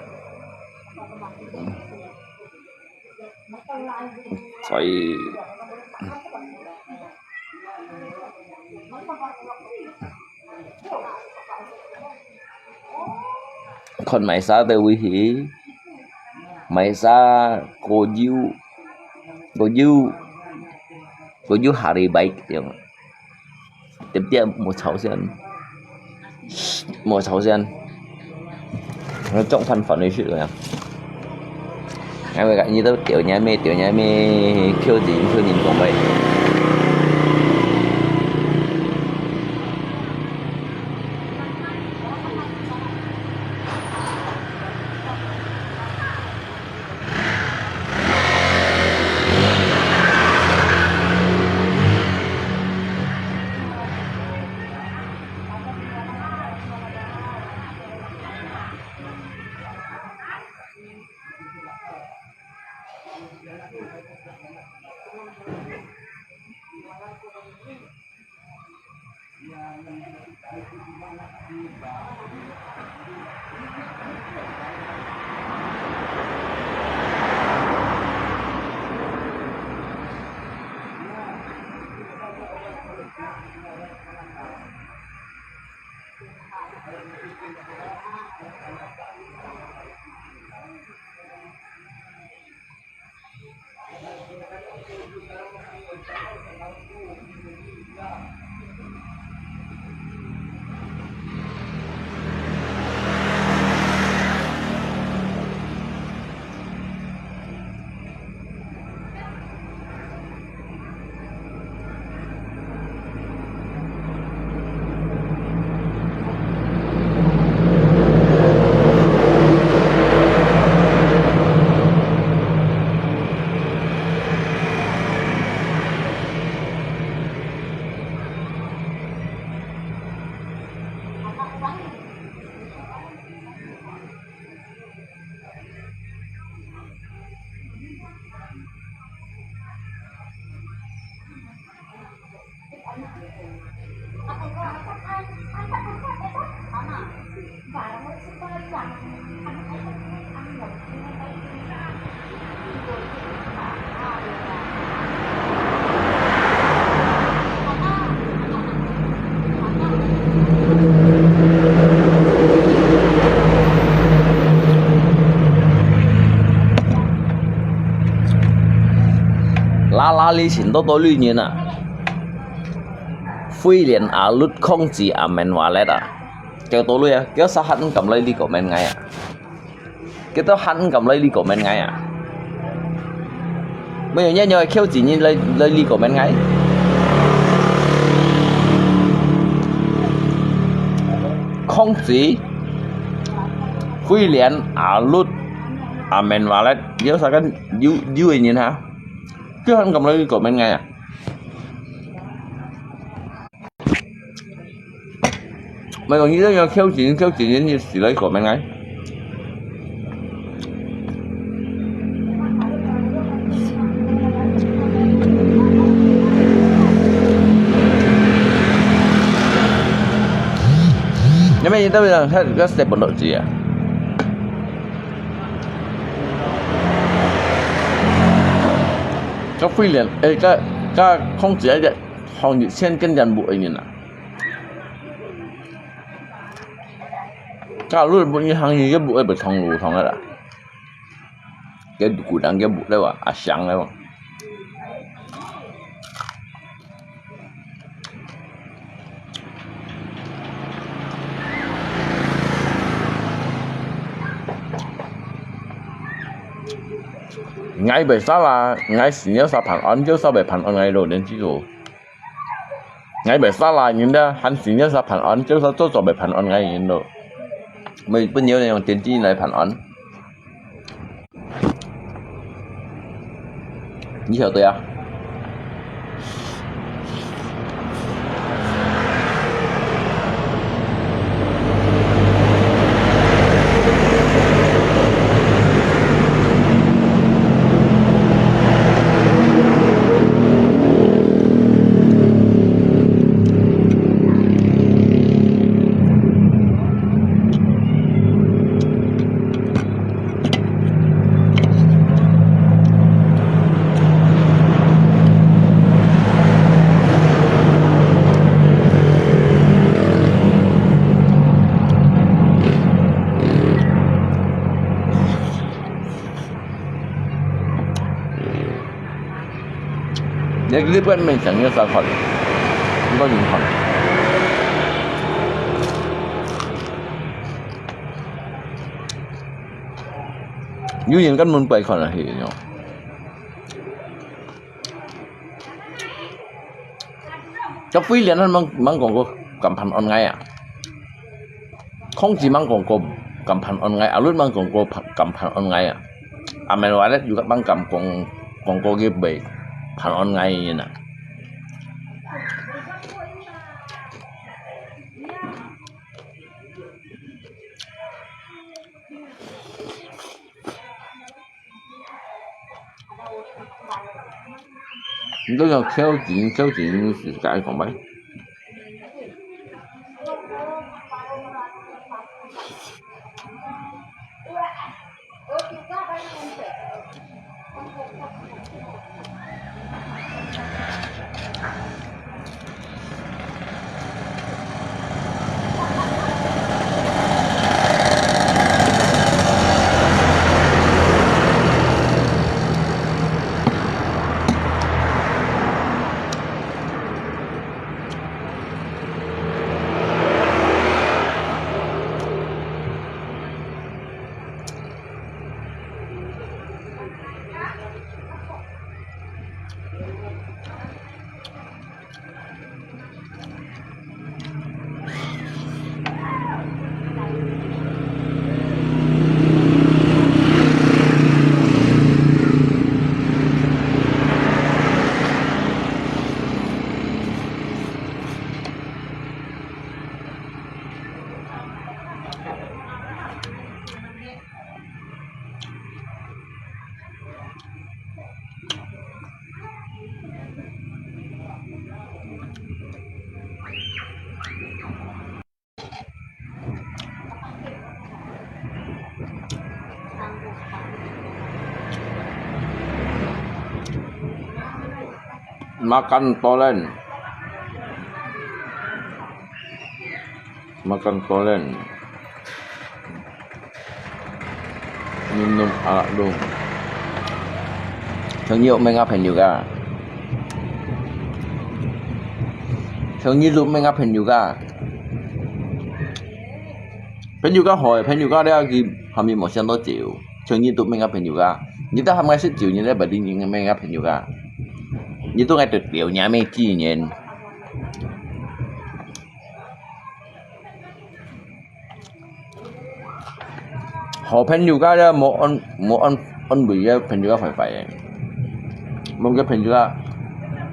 phải còn mày sao tới quý hỉ mày sao cô du hari baik yang tiếp theo một sáu sen nó trọng thành phần này sự rồi em gọi như tao tiểu nhà mê khiêu nhìn của mày 拉里请多多绿年啊，Phi liền à lút không chỉ à men hòa lết à, kéo tôi lui à, kéo sao hắn cầm lấy đi của men ngay à, kéo tao hắn cầm lấy đi của men ngay à, bây giờ nhớ nhớ kéo chỉ nhìn lấy đi của men ngay, không chỉ Phi liền à lút à men hòa lết, kéo sao cái vui nhìn hả? Chứ hắn cầm lấy của men ngay à. Mày còn nghĩ tới khéo chuyện như xử lý của men ngay. Nhưng mà như tới bây giờ cái step bận độ gì à? Cái phi liền, cái không chỉ vậy, hầu như trên cái dàn bụi như nào. Cái lúc bụi như hàng như cái bụi bị thòng lù thòng đấy à? Cái củ đắng cái bụi đấy à, à sáng đấy mà. Ngay bây giờ là ngay sinh nhật sao phản ánh chứ sao bị phản ánh ngay rồi đến chứ rồi. Ngay bây giờ là những đó hắn sinh nhật sao phản ánh chứ sao cho bị phản ánh ngay những đó. Mình bao nhiêu này tiền chi lại phản ánh. Như hiểu tôi à? Những clip mình chẳng như sao khỏi, không có những khỏi. Như những cái môn bày khỏi là hiểu nhau. Trong phi liền hắn mang còn có cầm phản on ngay à? Không chỉ mang còn có cầm phản on ngay, à lúc mang còn có cầm phản on ngay à? À mình nói đấy, juga mang cầm còn có cái bề phản on ngay như nào. Đó là khéo chuyện sự cãi còn mấy. makan tolen, minum arak dong. Thường nhiều mình ngáp hình yoga. Thường nhiều lúc mình ngáp hình yoga. Hình yoga hỏi hình yoga đây là hàmมีหมด相当久。thường nhiều lúc mình ngáp hình yoga. Như ta hàm ngay sức chịu như thế bởi đi những mình ngáp hình yoga. Như tôi ngay tuyệt biểu nhà mình chi nhiên. Họ hình yoga đó một ăn bữa hình yoga phải. Mong cái hình yoga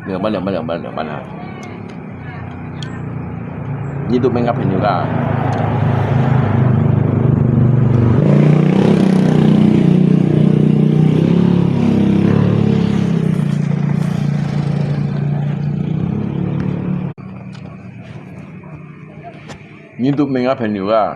lượng ban à. Như tụi mình gặp hình yoga. Như tụi mình gặp hình yoga.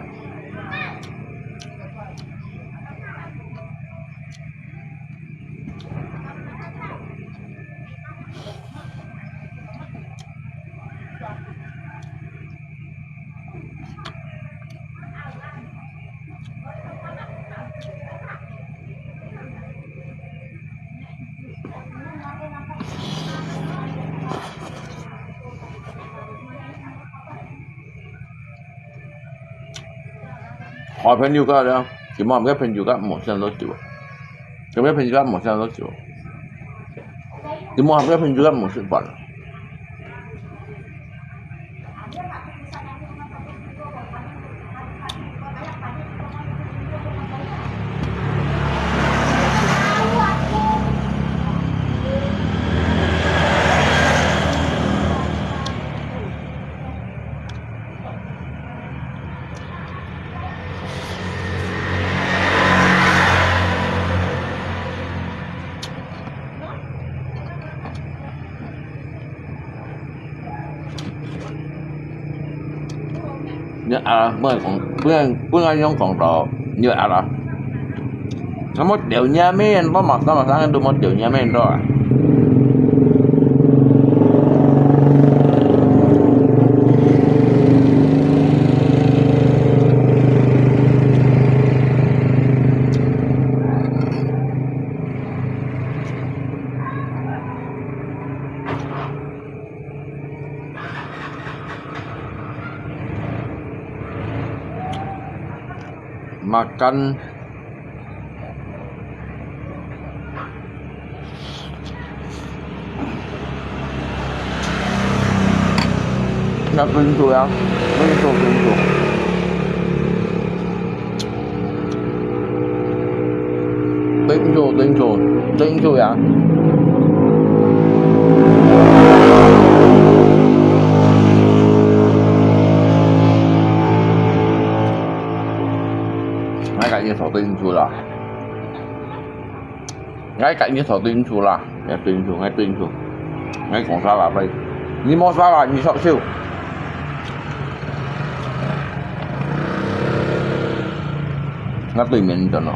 Hỏi hình yoga đó, chỉ mong cái hình yoga một trăm多久，cái hình yoga một trăm多久，chỉ mong cái hình yoga một十本。Như bữa nay trong phòng trọ như là nó một điều nhà men có mặt sao mà sáng tôi một điều nhà men rồi makan nggak pintu ya pintu ya ngay cạnh như thỏ tinh chùa là ngay cạnh như thỏ tinh chùa là ngay tinh chùa ngay cổng ra là đây như mò ra là như sợ siêu ngay tình mình cho nó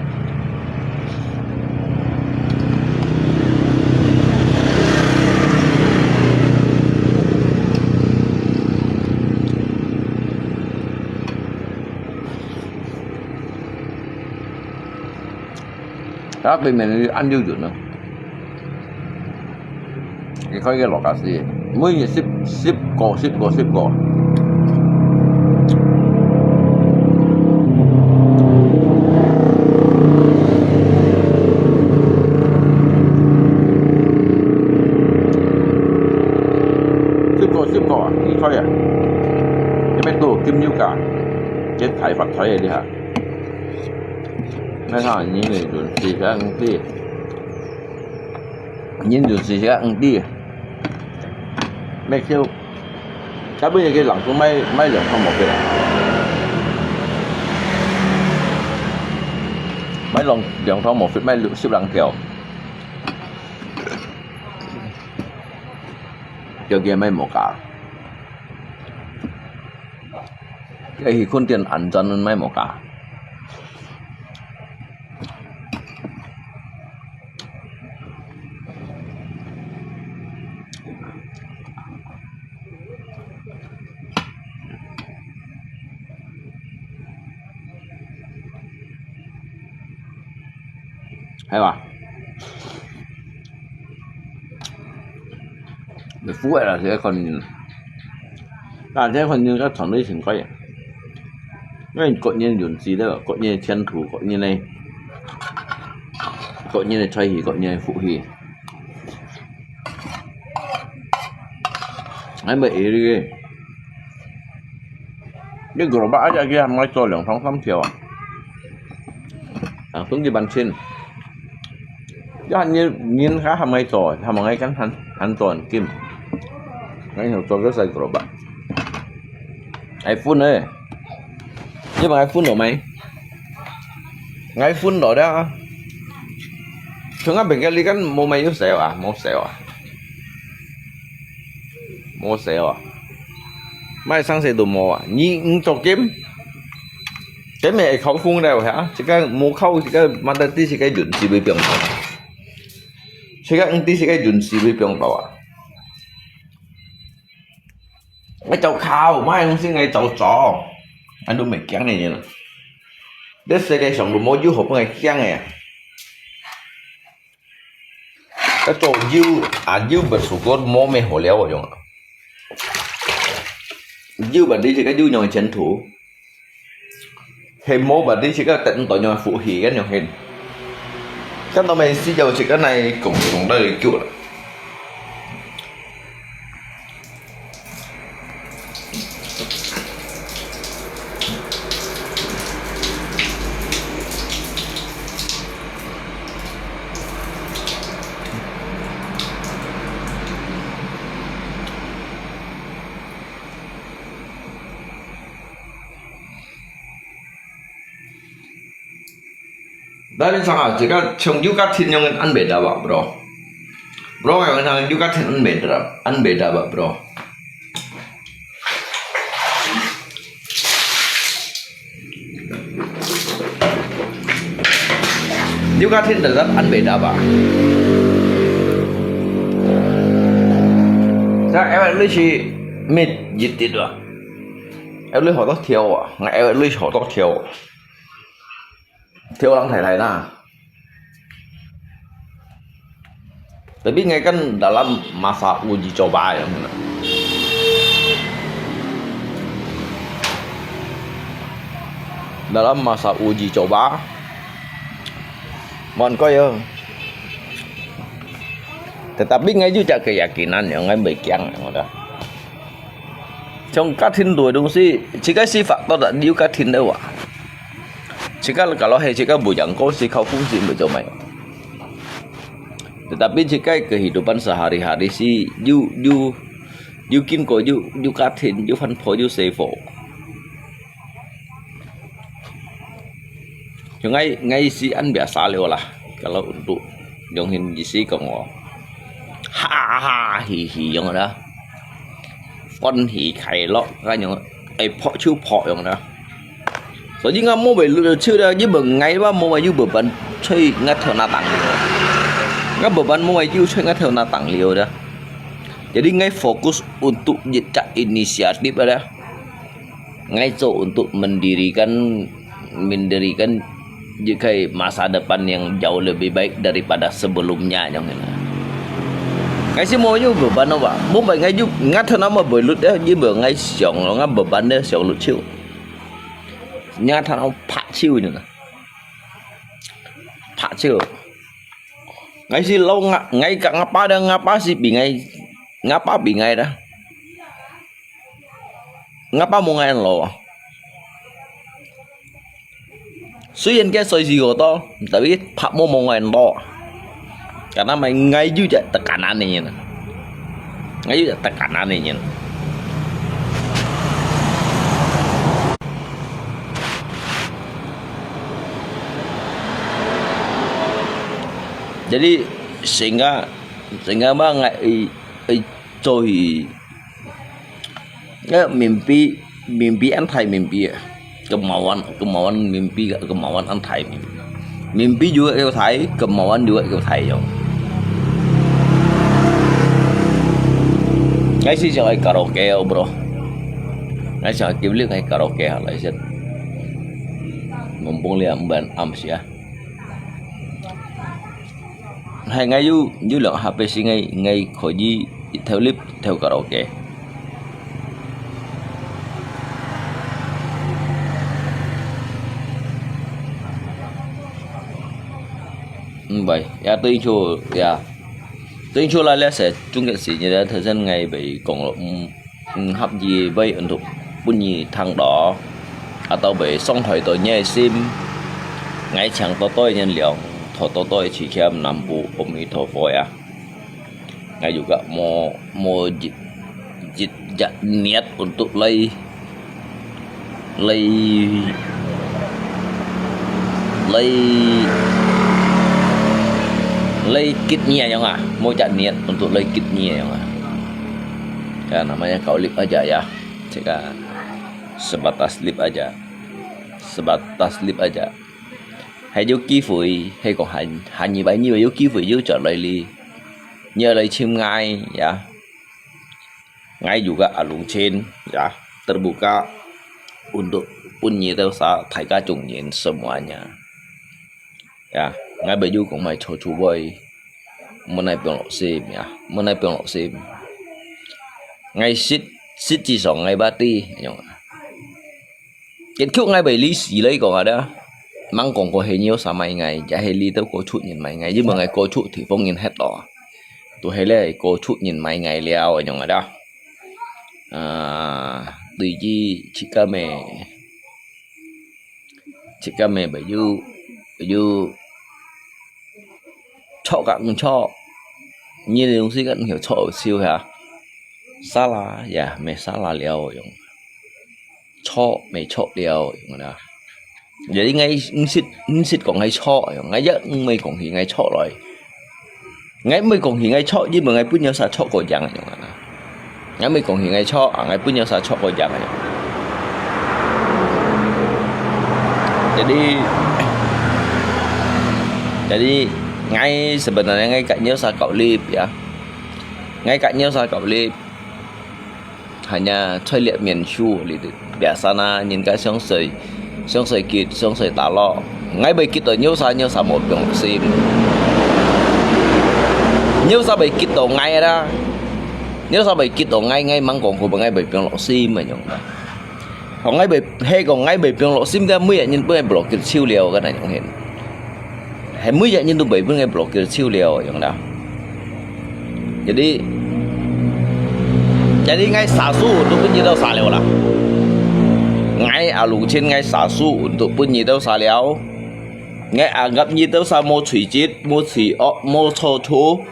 đó bên mình ăn dư nữa cái khói cái lọ cà xì mỗi ngày ship cò cái khói à cái mấy đồ kim nhiêu cả cái thải phật thải này đi hả mấy thằng những người chuẩn bị cái ăn đi những chuẩn bị cái ăn đi mấy kêu cái bây giờ cái lẳng cũng mấy lần không một cái mấy lần lần không một mấy lượng xếp lẳng kẹo cho kia mấy một cả cái thì con tiền ăn chân mấy một cả hay mà你腐壞啦，這個訓練，但係這個訓練個團隊挺貴，因為各年用字咧，各年前途，各年嚟吹氣，各年嚟負氣，係咪嘅？呢個老闆一日嘅係咪做2趟3條啊？啊，總之半千。do nhìn khá hàm ngay rồi hàm ngay cắn hắn toàn kim ngay hiểu cho cái dây của bạn iPhone ơi nhưng mà iPhone của mày ngay iPhone đó đó chúng ta bình cái ly cắn mua mày yếu xèo à mua xèo à mai sang xe đồ mò à nhìn cho kiếm cái mẹ khẩu phun đều hả chỉ cái mua khâu chỉ cái mà ta tí chỉ cái chuẩn chỉ bị 병 제가 응띠시가 윤씨의 병바와 cái cháu khao mai không xin ngày cháu chó anh đúng mày kén này nhỉ đất xe cái sống đồ mối du hộp ngày kén này cái chỗ du bật sụt con mô mê hồ léo rồi du bật đi thì cái du nhồi chấn thủ hình mô bật đi thì cái tận tội nhồi phụ hỉ cái nhồi hình các tụi mình xin chào chị cái này cùng đây là chuột Dari sana jika chung juga tin yang an beda ba bro yang nang juga tin an beda ba bro juga tin dalam an beda ba sa em lấy chi mệt dịch tiệt rồi em lấy họ tóc thiêu à ngày em lấy họ tóc thiêu theo orang thầy na tapi ngay kan dalam masa uji coba ya dalam masa uji coba mon coi ya tetapi ngay juga keyakinan yang ngay berkiang ada trong các thiên tuổi đúng si chỉ cái sifat tao đã điêu các thiên đâu à jika kalau jika bujang kau sih kau fungsi berjomai. Tetapi jika kehidupan sehari-hari sih you kin ko you katin you fan po you sefo. Ngay sih an biasa leo lah kalau untuk yang hindi sih kau ha hi yang ada. Con hi khai lo cái yang po chu po yang ada. So jadi nggak mau beli chưa dah, jadi bengai bah mau baju beban, cuy nggak tahu natang liu, nggak beban mau baju cuy nggak tahu natang liu dah. Jadi ngai fokus untuk jejak inisiatif dah, ngai so untuk mendirikan jika masa depan yang jauh lebih baik daripada sebelumnya yang ini. Ngai sih mau baju beban apa? Mau baju ngai juga nggak tahu nama belut dah, jadi bengai siang lo nggak beban dah siang lucu. Nhà thằng ông phá chiêu nữa, phá chiêu. Ngay si lâu ngay cả ngapa si bị ngay ngapa bị ngay đó, ngapa mau ngay lo.虽然cái soi gì to, tapi phá mau ngay lo. Karena mày ngay juga tekanan này nhỉ, ngay juga tekanan này nhỉ. Jadi sehingga bang tôi ya mimpi antai mimpi ya kemauan mimpi gak kemauan antai mimpi juga kau thai kemauan juga kau thai dong ngay sih jangan karaoke bro, ngay jangan kibli ngay karaoke hal lain. Mumpung lihat ban ams ya. Hay ngay du lượng HP sih ngay khỏi gì theo clip theo karaoke. Vậy, tôi cho tôi cho lại sẽ chung cái gì như thế thời gian ngày bị còn hấp gì với untuk bunyi thang đỏ atau bị song thời tôi nhẹ sim ngay chẳng tôi nhân liệu thọ tôi chỉ xem nằm bu ôm đi thọ phổi à ngay juga mau jit niat untuk lay kitnya ya nggak mau niat untuk lay kitnya ya nggak ya namanya kau lip aja ya jika sebatas lip aja hay vô ký phủi hay còn hành như vậy vô ký phủi vô trở lại li nhờ lại chim ngai ya ngai juga alungchen ya terbuka untuk penyelesaian Taika Chungyin semuanya ya ngai baju cũng mày cho chú boy menai piong lok sim ya menai piong lok sim ngai sit chỉ song ngai bati kiến thức ngay bảy lý xí lấy còn ở đó mang còn có hệ nhiều sao mấy ngày chả hệ lý tao có chút nhìn mấy ngày nhưng mà ngày có chút thì phong nhìn hết đỏ tôi hay là có chút nhìn mấy ngày leo ở trong ở đó tùy chi chỉ ca mẹ bởi du cho các cho như là đồng sĩ các hiểu cho siêu hả xa là dạ mẹ xa là leo ở trong cho mày cho điều mà vậy ngay xịt còn ngay cho ngay giấc mày còn thì ngay cho rồi ngay mày còn thì ngay cho nhưng mà ngay bút nhau sao cho cổ giang ngay mày còn thì ngay cho ngay bút nhau sao cho cổ giang jadi ngay sebenarnya ngay cạnh nhau sao cậu lip ya ngay cạnh nhau sao cậu lip hanya chơi liệt miền Chu biasanya nhìn cái sông sợi kít sông sợi tả lo ngay bây kít tới nhiều sao một biển sim nhiều sao bây kít tới ngay đó nhiều sao bây kít tới ngay mang còn của ngay bây biển lọ sim mà nhung còn ngay bây hay còn ngay bây biển lọ sim ra mới nhìn bây block kít siêu liều cái này nhung hiện hay mới vậy nhìn tụi bây ngay block kít siêu liều nhung đâu jadi ngay xả su untuk penyedot xả liều lah ngay alungchen ngay xả su untuk penyedot xả liều ngay anggap nyedot xả mau chủy chết mau cho chú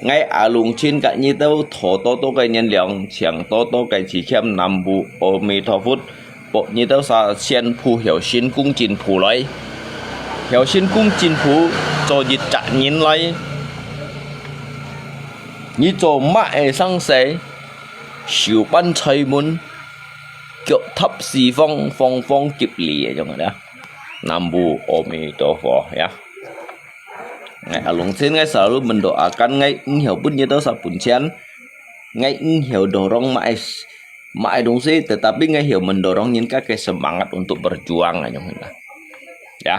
ngay alungchen cái nyedot thổ to cái nhân lượng chẳng to cái chỉ xem nằm bu ở mấy thọ phút bộ nyedot xả xiên phù hiểu xin cung trình phù lấy hiểu xin cung trình phù cho dịch trả nhìn lấy như cho mãi sang sấy siêu ban trời môn cực thấp xì phong kịp lìa trong đó Nam Bu Amitabha ya ngay alung sen ngay selalu mendoakan ngay hiểu pun như sa puncian ngay hiểu dorong mãi đúng sih tetapi ngay hiểu mendorong những các cái semangat untuk berjuang aja ya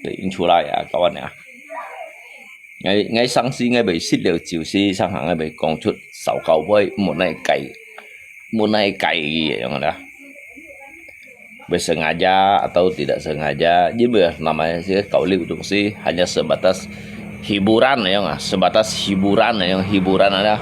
itulah ya kawan ya ngay sanksi ngay bị xích liều chiều si sang hàng ngay bị còn chút sáu cầu với một này cày gì vậy đó bersengaja atau tidak sengaja jadi namanya sih kau lihat dong sih hanya sebatas hiburan ya nggak sebatas hiburan yang hiburan ada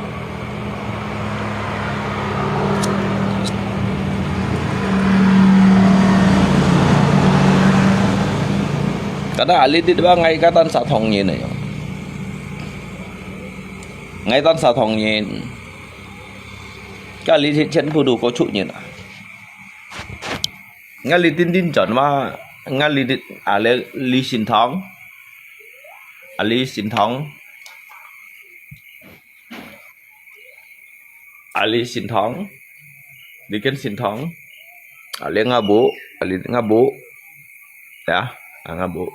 karena Ali di bang ngay katan sa thong nhìn này ngay tan sa thong nhìn cái lý thị chân phụ đủ có trụ nhìn à ngay lý tin chọn mà ngay lý xin thong lý xin thong lý xin thong lý kiến xin thong lý nga bố ya nga bố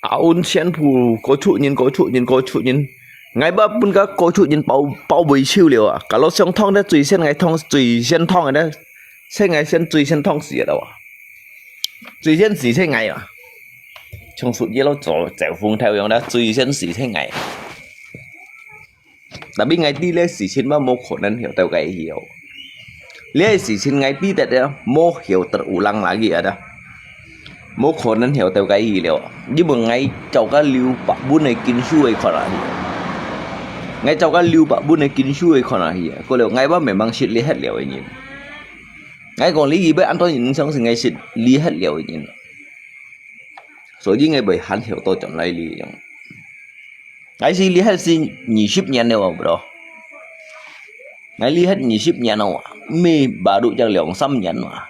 un chen phụ có trụ nhìn ngay ba pun ka có chút nhìn bao bì chiêu liều à cả lúc xong thong đó tùy xem ngày thong ở đây xem ngày xem tùy xem thong gì đâu à tùy xem gì xem ngày à trong suốt giờ nó chạy phun theo dạng đó tùy xem gì xem ngày đã biết ngày đi lấy gì xem mà một khổ nên hiểu tao cái hiểu lấy gì xem ngày đi tại đó một hiểu tự ulang lagi ada một khổ nên hiểu tao cái gì liều nhưng mà ngày cháu cái liu bạc bún này kín xuôi khỏi là ngay trong cái lưu bạc bún này kín xuôi còn là gì cô liệu ngay ba mẹ mang xịt li hết liệu ấy nhìn ngay còn lý gì với ăn tôi nhìn xong thì ngay xịt li hết liệu ấy nhìn rồi chứ ngay bởi hắn hiểu tôi chọn lấy li ngay gì li hết gì nhị ship nhà nào bro ngay li hết nhị ship nhà nào mê bà đủ cho liệu xăm nhẫn mà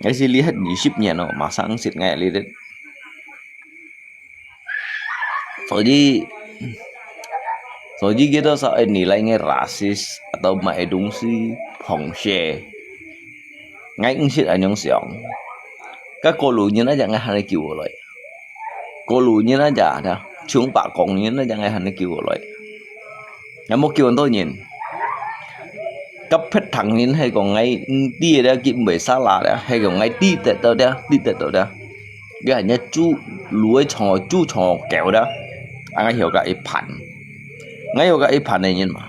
ngay gì li hết nhị ship nhà nào mà sáng xịt ngay li đấy Soalnya kita saat nilainya rasis atau maedungsi Hongxie ngay ứng shit anh nhung xiong các cô lù như nó chẳng ai hành kêu lại cô lù như nó giả đó chúng bà còn như nó chẳng ai hành kêu lại ngày một kêu tôi nhìn cấp phết thằng nhìn hay còn ngay đi đó kiếm bể xa lạ đó hay còn ngay đi tới đó cái hình như chú lúa chò kẹo đó anh ấy hiểu cái phản ngay ở cái phản này nhìn mà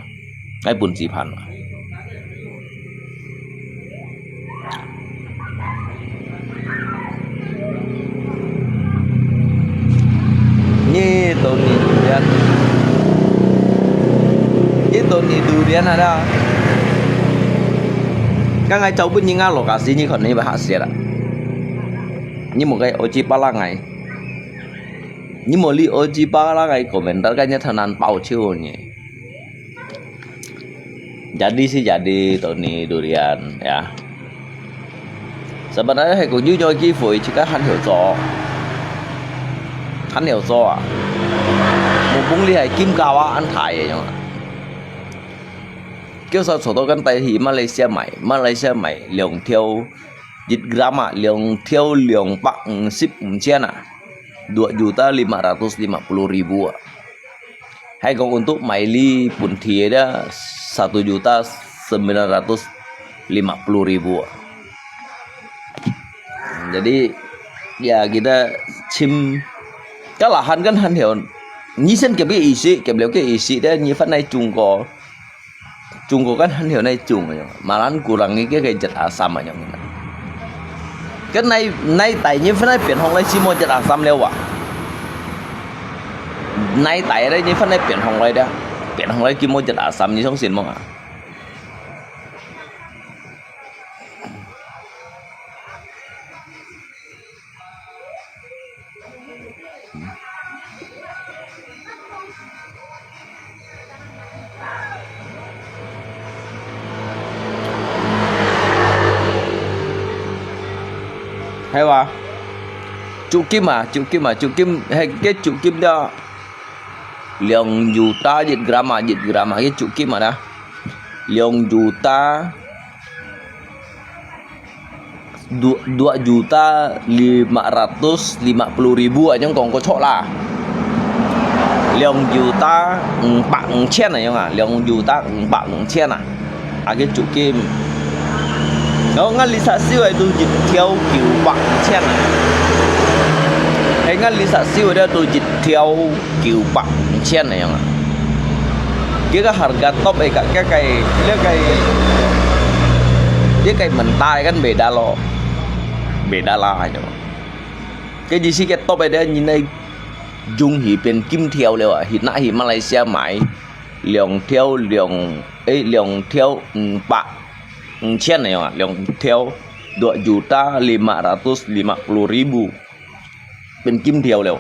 ngay buồn gì phản mà như tôi nhìn durian ada các ngài cháu bên những ngã lokasi như còn này bà hạ xịt à như một cái oji pala ngày nhưng mà li oji pala ngày komentar kayaknya tenan pau chiu nih jadi Tony Durian ya sebenarnya hay cũng như nhau chi phối chỉ các hắn hiểu rõ à một bung li hay kim cao á ăn thải vậy mà kêu sao số tôi căn tay thì Malaysia mày liều theo dịch gram à liều bạc ship chen à 2.550.000 hay còn untuk Maili Puntie dia 1.950.000 jadi ya kita các là hắn kan hắn hiểu như sen cái isi cái liệu cái isi đó như phát này Trung Quốc kan hắn hiểu này Trung rồi mà hắn kurang cái giật asam mà nhung cái này tại như phát này biển hồng này chỉ một giật asam leo à nay tại đây như phát này biển hồng này chỉ một giật asam như trong xin mong à hayว่าจุกิมhay cái trụ kim đó liang juta jit gram cái trụ kim mà đó liang juta 2.550.000 aja còn có chỗ là liang juta 400 này không à liang juta 400 à cái trụ kim nó ngăn lý xã siêu tôi dịch theo kiểu bạc chen hay ngăn lý xã siêu đây tôi dịch theo kiểu bạc chen này không ạ cái harga top ấy cái mentai kan beda lah aja cái gì sih cái top ấy đây nhìn này dung hi pen kim theo liệu à hi nãy hi Malaysia mãi liang theo bạc chen này mà liang theo 2.550.000 bên kim theo liệu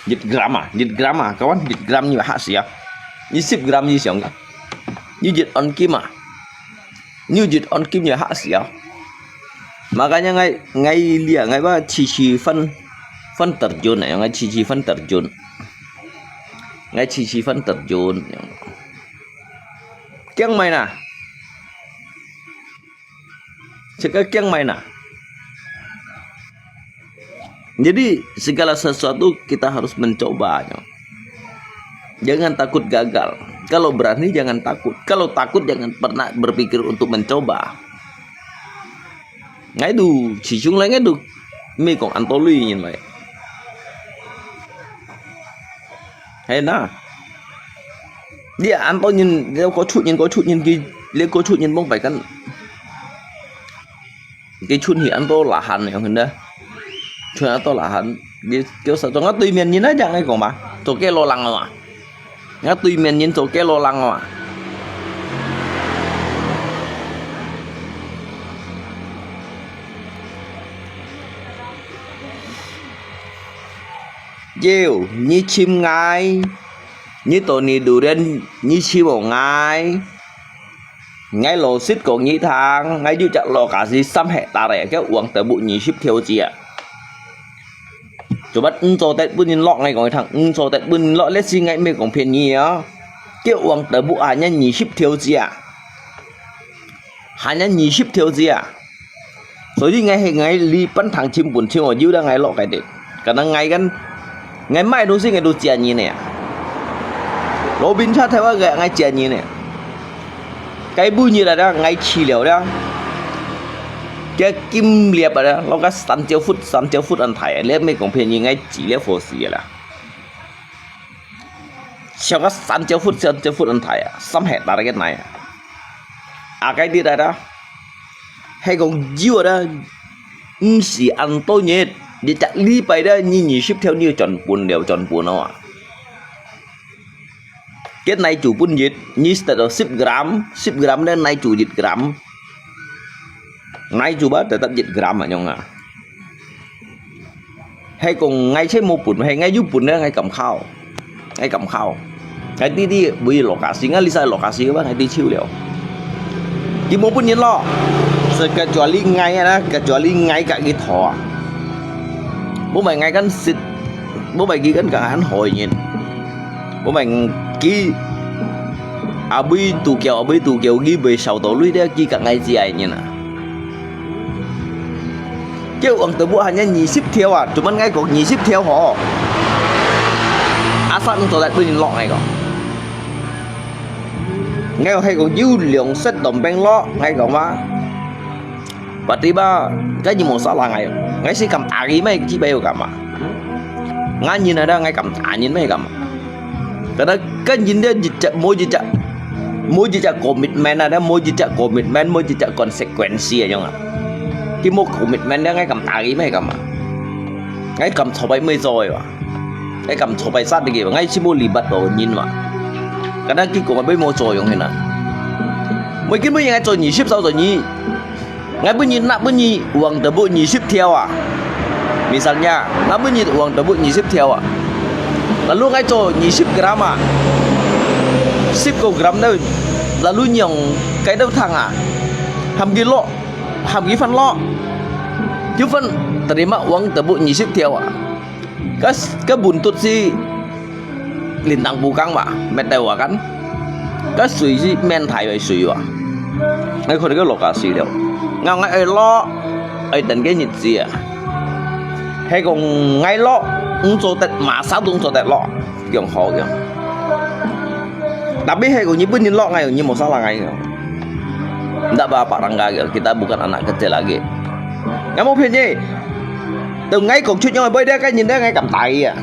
dịch gram à kawan dịch gram như hạ xỉa như 10 gram như xỉu như dịch on kim à như dịch on kim như hạ xỉa makanya ngay lia ngay ba chi phân terjun này ngay chi phân terjun ngay chi phân terjun kiang main nah kiang main nah jadi segala sesuatu kita harus mencobanya Jangan takut gagal. Kalau berani jangan takut. Kalau takut jangan pernah berpikir untuk mencoba. Ngay đủ chỉ chung lấy ngay đủ mi còn ăn tô lùi nhìn vậy. Hay na. Dia ăn tô nhìn nếu có chút nhìn kia nếu có chút nhìn bông phải căn cái chút thì ăn tô là hẳn này không đó. Chút ăn tô là hẳn. Dia kiểu sao cho nó tùy miền nhìn nó chẳng ai còn mà. Cho cái lo lắng mà. Nó tùy miền nhìn cho cái lo lắng mà. Dêu như chim ngai, như tổ nì durian như chim bổ ngai, ngay lò xít còn như thang, ngay du chặt lò cả gì xăm hệ ta rẻ cái uống tới bụi nhì ship theo chị ạ. Chú bắt cho tết bún nhìn lọ ngay còn thằng cho tết bún lọ lết xí ngay mê còn phiền nhì á, cái uống tới bụi à nhanh nhì ship theo chị ạ, hà nhanh nhì ship theo chị ạ. Rồi đi ngay li bắn thằng chim buồn chim ở dưới đang ngay lọ cái đẹp, cả đang ngay gan ngày mai đâu sih ngày đâu chia như này Robin Sa theo cái ngày chia như này cái bu như là đó ngày chi liệu đó cái kim liệp ở đó nó có 3 phút ăn thải liệp mấy công phiền như ngày chỉ liệp phổ xì là sau có 3 phút ăn thải xăm hẹt ta cái này cái đi đây đó hay còn dưa đó xì ăn tôi nhệt đi chặt li bay đó như ship theo như chọn buồn nó à cái này chủ buôn dịch như từ 10 gram đến nay chủ dịch gram nay chủ bắt từ tận dịch gram mà nhông à hay còn ngay chế một bún hay ngay giúp bún đó ngay cầm khao cái đi bây giờ lokasi ngay lisa lokasi các bạn hay đi chiêu liệu chỉ một bún nhìn lo kecuali ngay đó kecuali ngay cả cái thỏ bố mày ngay cái xịt bố mày ghi cái cả hắn hồi nhìn bố mày ký abi tu kèo ghi về sau tổ lưới đấy ghi cả ngày gì ấy nhìn à kêu ông từ bố hắn nhỉ ship theo à chúng mình ngay còn nhỉ ship theo họ asal untuk lại bên lọ này còn ngay hay còn dư lượng sách đồng bên lọ ngay còn mà và tiba cái gì một sao là ngay sẽ cầm tà gì mấy chỉ bèo cầm à ngay nhìn này đó ngay cầm tà nhìn mấy cầm cái đó cái nhìn đó môi gì chả commitment này đó môi gì chả commitment môi gì chả consequence à cái môi commitment đó ngay cầm tà gì mấy cầm à ngay cầm thầu bay mới rồi mà ngay cầm thầu bay sát đi kìa ngay chỉ môi lì bắt đầu nhìn mà cái đó cái của bay môi rồi không thế nào mấy cái mới ngay rồi nhỉ ship sao rồi nhỉ ngay bunyi uang tebu nhì ship theo à misalnya nak bunyi uang tebu nhì ship theo à lalu ngay cho nhì ship gram à ship ko gram đâu lalu nhong cái đâu thằng à ham ghi phân lo chứ phân terima uang tebu nhì ship theo à cái buntut si lintang bukang mà metewa kan cái suy si men thải về suy à ngay khỏi cái lokasi đâu ngang ngay lo ấy đến cái nhịp gì à hay còn ngay lo cho tết mà sao tung cho tết lo kiểu khó kiểu tapi hay còn như bên nhìn lo ngay như một sao là ngay tidak bapak Rangga gitu kita bukan anak kecil lagi nggak mau phiền gì từ ngay còn chuyện nhau bơi đây cái nhìn đấy ngay cầm tay à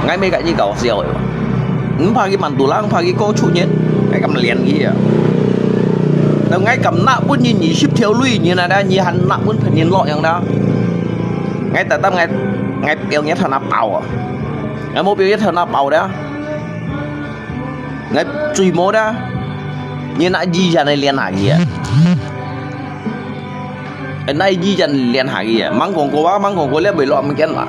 ngay mấy cái gì cầu siêu rồi pagi mantulang pagi cô chủ nhện ngay cầm liền gì à đâu ngay cầm nạ bún nhìn nhỉ ship theo lui như là đã như hắn nạ bún phải nhìn lọอย่างđó ngay tại tâm ngay béo nhét thằng nạp bào à ngay một béo nhét thằng nạp bào đó ngay chui mố đó như nãy gì giờ này liền hả gì à cái này gì giờ liền hả gì à mắng còn cô lấy bị lọ mình kén mà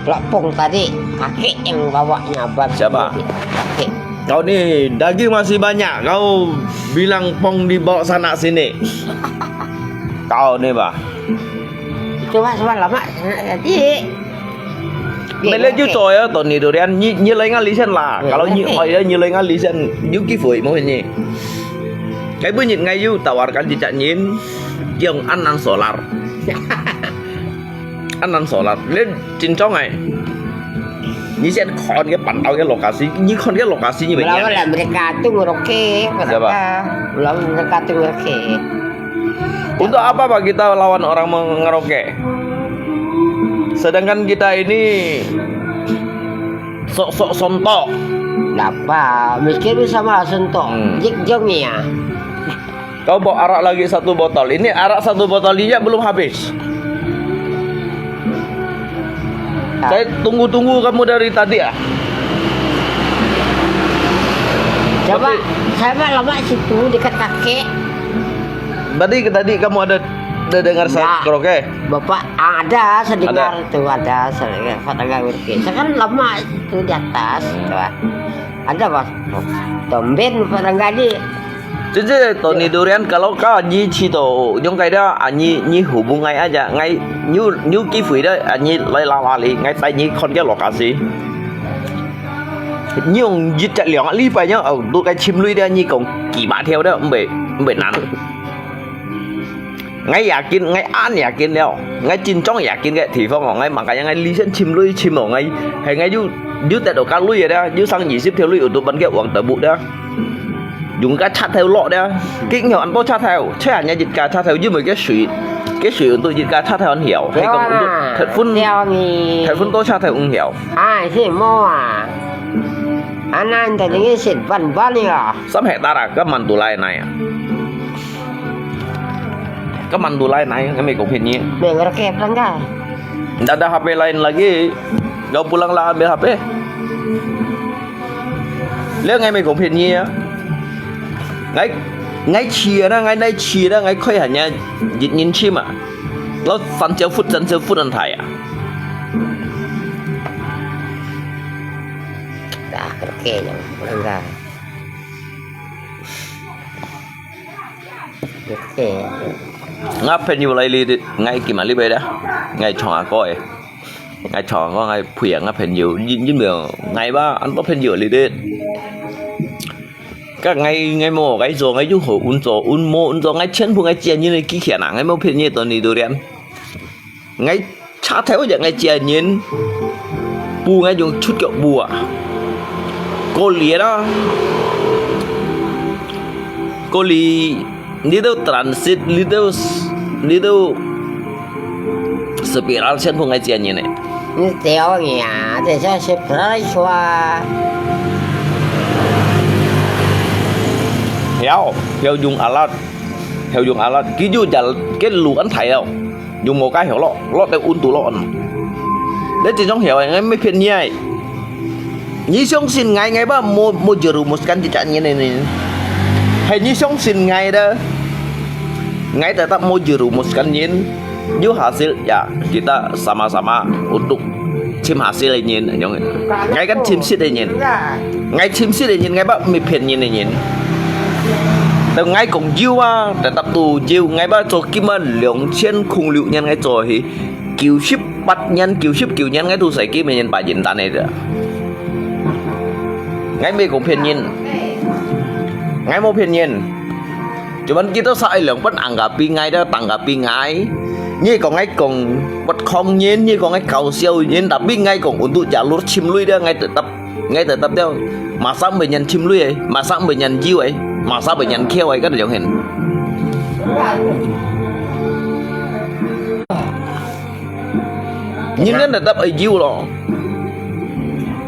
Pelapung tadi kakek yang bawanya bab. Siapa? Kakek. Kau ni daging masih banyak. Kau bilang pong dibawa sana sini. Kau ni bah. Itu mas lama tadi. Mày lên chứ trời á, tuần này đồ đen như lấy ngang lý sen là. Kalau như hồi đó như lấy ngang lý sen, như cái phổi mà hình gì. Cái bữa nhìn ngay you tawarkan cicak nyin yang ăn solar. Ăn solar lên trên trong này. Như sẽ còn cái bản tàu cái lokasi, như còn cái lokasi như vậy Belum nhé. lah mereka tuh ngeroke, mereka belum mereka tuh ngeroke. Untuk apa Pak kita lawan orang mengeroke? Sedangkan kita ini sok-sok sontok. Apa? Mikir sama sentok, jik jongnya. Kau bawa arak lagi 1 botol. Ini arak 1 botol aja belum habis. Saya tunggu-tunggu kamu dari tadi ya. Coba saya mah lama situ dekat kakek. Tadi kamu ada dengar saya Ya. keroke? Bapak ada sedengar tuh ada sedengar fotografi. Saya kan lama itu di atas. Coba. Ada Mas. Tomben barangkali. Jadi Tony Durian kalau kau nyi cito, giống cái đó anh nyi hubung ngay aja, ngay nyu ký phí đó anh nyi lấy la li, ngay tay nyi con cái lokasi. Nhưng dịch chạy liang li phải nhá, tôi cái chim lui đó nyi còn kỳ bạ theo đó, bị nắn. Ngay yakin, ngay an yakin đeo, ngay chín trong yakin cái thì phong ngay mà cái ngay li sen chim lui chim ở ngay, hay ngay du tại đồ cá lui vậy đó, du sang nhị ship theo lui ở tụi bắn cái uổng tờ bụ đó. Dùng cá chát theo lọ đó, cái nhiều ăn bao chát theo, chứ hẳn nhà dịch cá chát theo như mấy cái sủi của tôi dịch cá chát theo ăn hiểu, hay còn thật phun tôi chát theo ăn hiểu. Ai sih mau ah? Anan tadi sih ban ya. Sắp hẹn ta là cái màn tù lai này, cái màn tù lai này cái mày cũng hiện nhiên. Ngeroke pelanggan. Nggak ada HP lain lagi, kau pulang lah ambil HP. Lihat ngay mày cũng hiện nhiên. Ngay chia đó, ngay đây chia đó, ngay khơi hả nha, dịch nhìn chim à, nó san chiếu phút anh thầy à. Dah kerke yang pelanggan. Kerke. Ngáp nhiều lại đi, ngay kìm mà đi về đó, ngay trò coi, ngay trò có ngay phuyển ngáp nhiều, nhìn nhiều, ngay ba anh tốt nhiều đi đi. Các ngay mò cái rồi ngay chú hổ un rồi ngay chân phụ ngay chè như này kí khẻ nặng ngay mò phê như tao này đồ đen ngay chát theo vậy ngay chè nhìn bu ngay dùng chút kẹo bùa cô lìa đó cô lì little transit little spiral chân phụ ngay chè như này Ini teonya, saya sebenarnya soal heo dùng alat kí dù chả cái lù ăn thảy đâu dùng một cái heo lọ để un tủ lọ đấy thì trong heo này mới phiền nhai nhí xong xin ngay ba mua jeru muskan cicak như này hay nhí xong xin ngay đó ngay tetap mau jeru muskan nyin you hasil ya kita sama-sama untuk chim hasil nyin ngay kan chim sit nyin ngay chim sit nyin ngay ba mới phiền nyin nyin từ ngay cùng diêu à để tập tù diêu ngay ba cho kim an lượng trên khung liệu nhân ngay rồi thì kiều ship bắt nhân kiều nhân ngay tu sải kim nhân bài diễn ta này rồi ngay bây cũng phiền nhiên ngay một phiền nhiên cuman kita sai lượng bắt ăn gapi ngay đó tặng gapi ngay như còn ngay cùng bắt không nhiên như còn ngay cầu siêu nhiên tapi ngay cùng untuk jalur chim lui đó ngay từ tập theo mà sao mình nhận chim lui ấy mà sao mình nhận diêu ấy mà sao bệnh nhân kêu ấy cái điều hình nhưng đến là tập ấy diêu rồi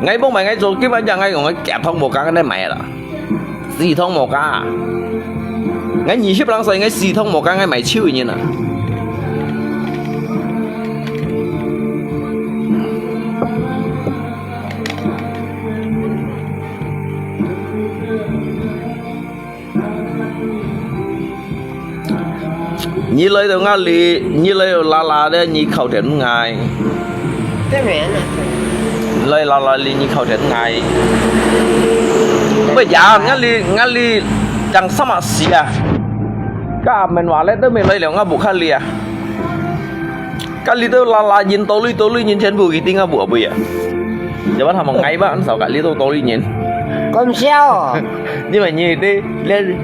ngay bông mày ngay rồi cái bây giờ ngay còn cái kẹp thông một cái này mày là gì thông một cái ngay nhị ship lăng xây ngay xì thông một cái ngay mày chiêu như nào nhị lấy đâu ngã lì nhị lấy la đấy nhị khẩu đến ngày cái mẹ này. lấy la lì nhị khẩu đến ngày bây giờ ngã lì chẳng sao mà xì à cả mình nói lên tới mình lấy đâu ngã buộc khali à cái lì đâu la nhìn tôi lui nhìn trên bùi tiếng ngã buộc bùi à giờ bắt thằng một ngày bạn sao cả lì tôi lui nhìn Kom siao. Nhưng mà như thế lên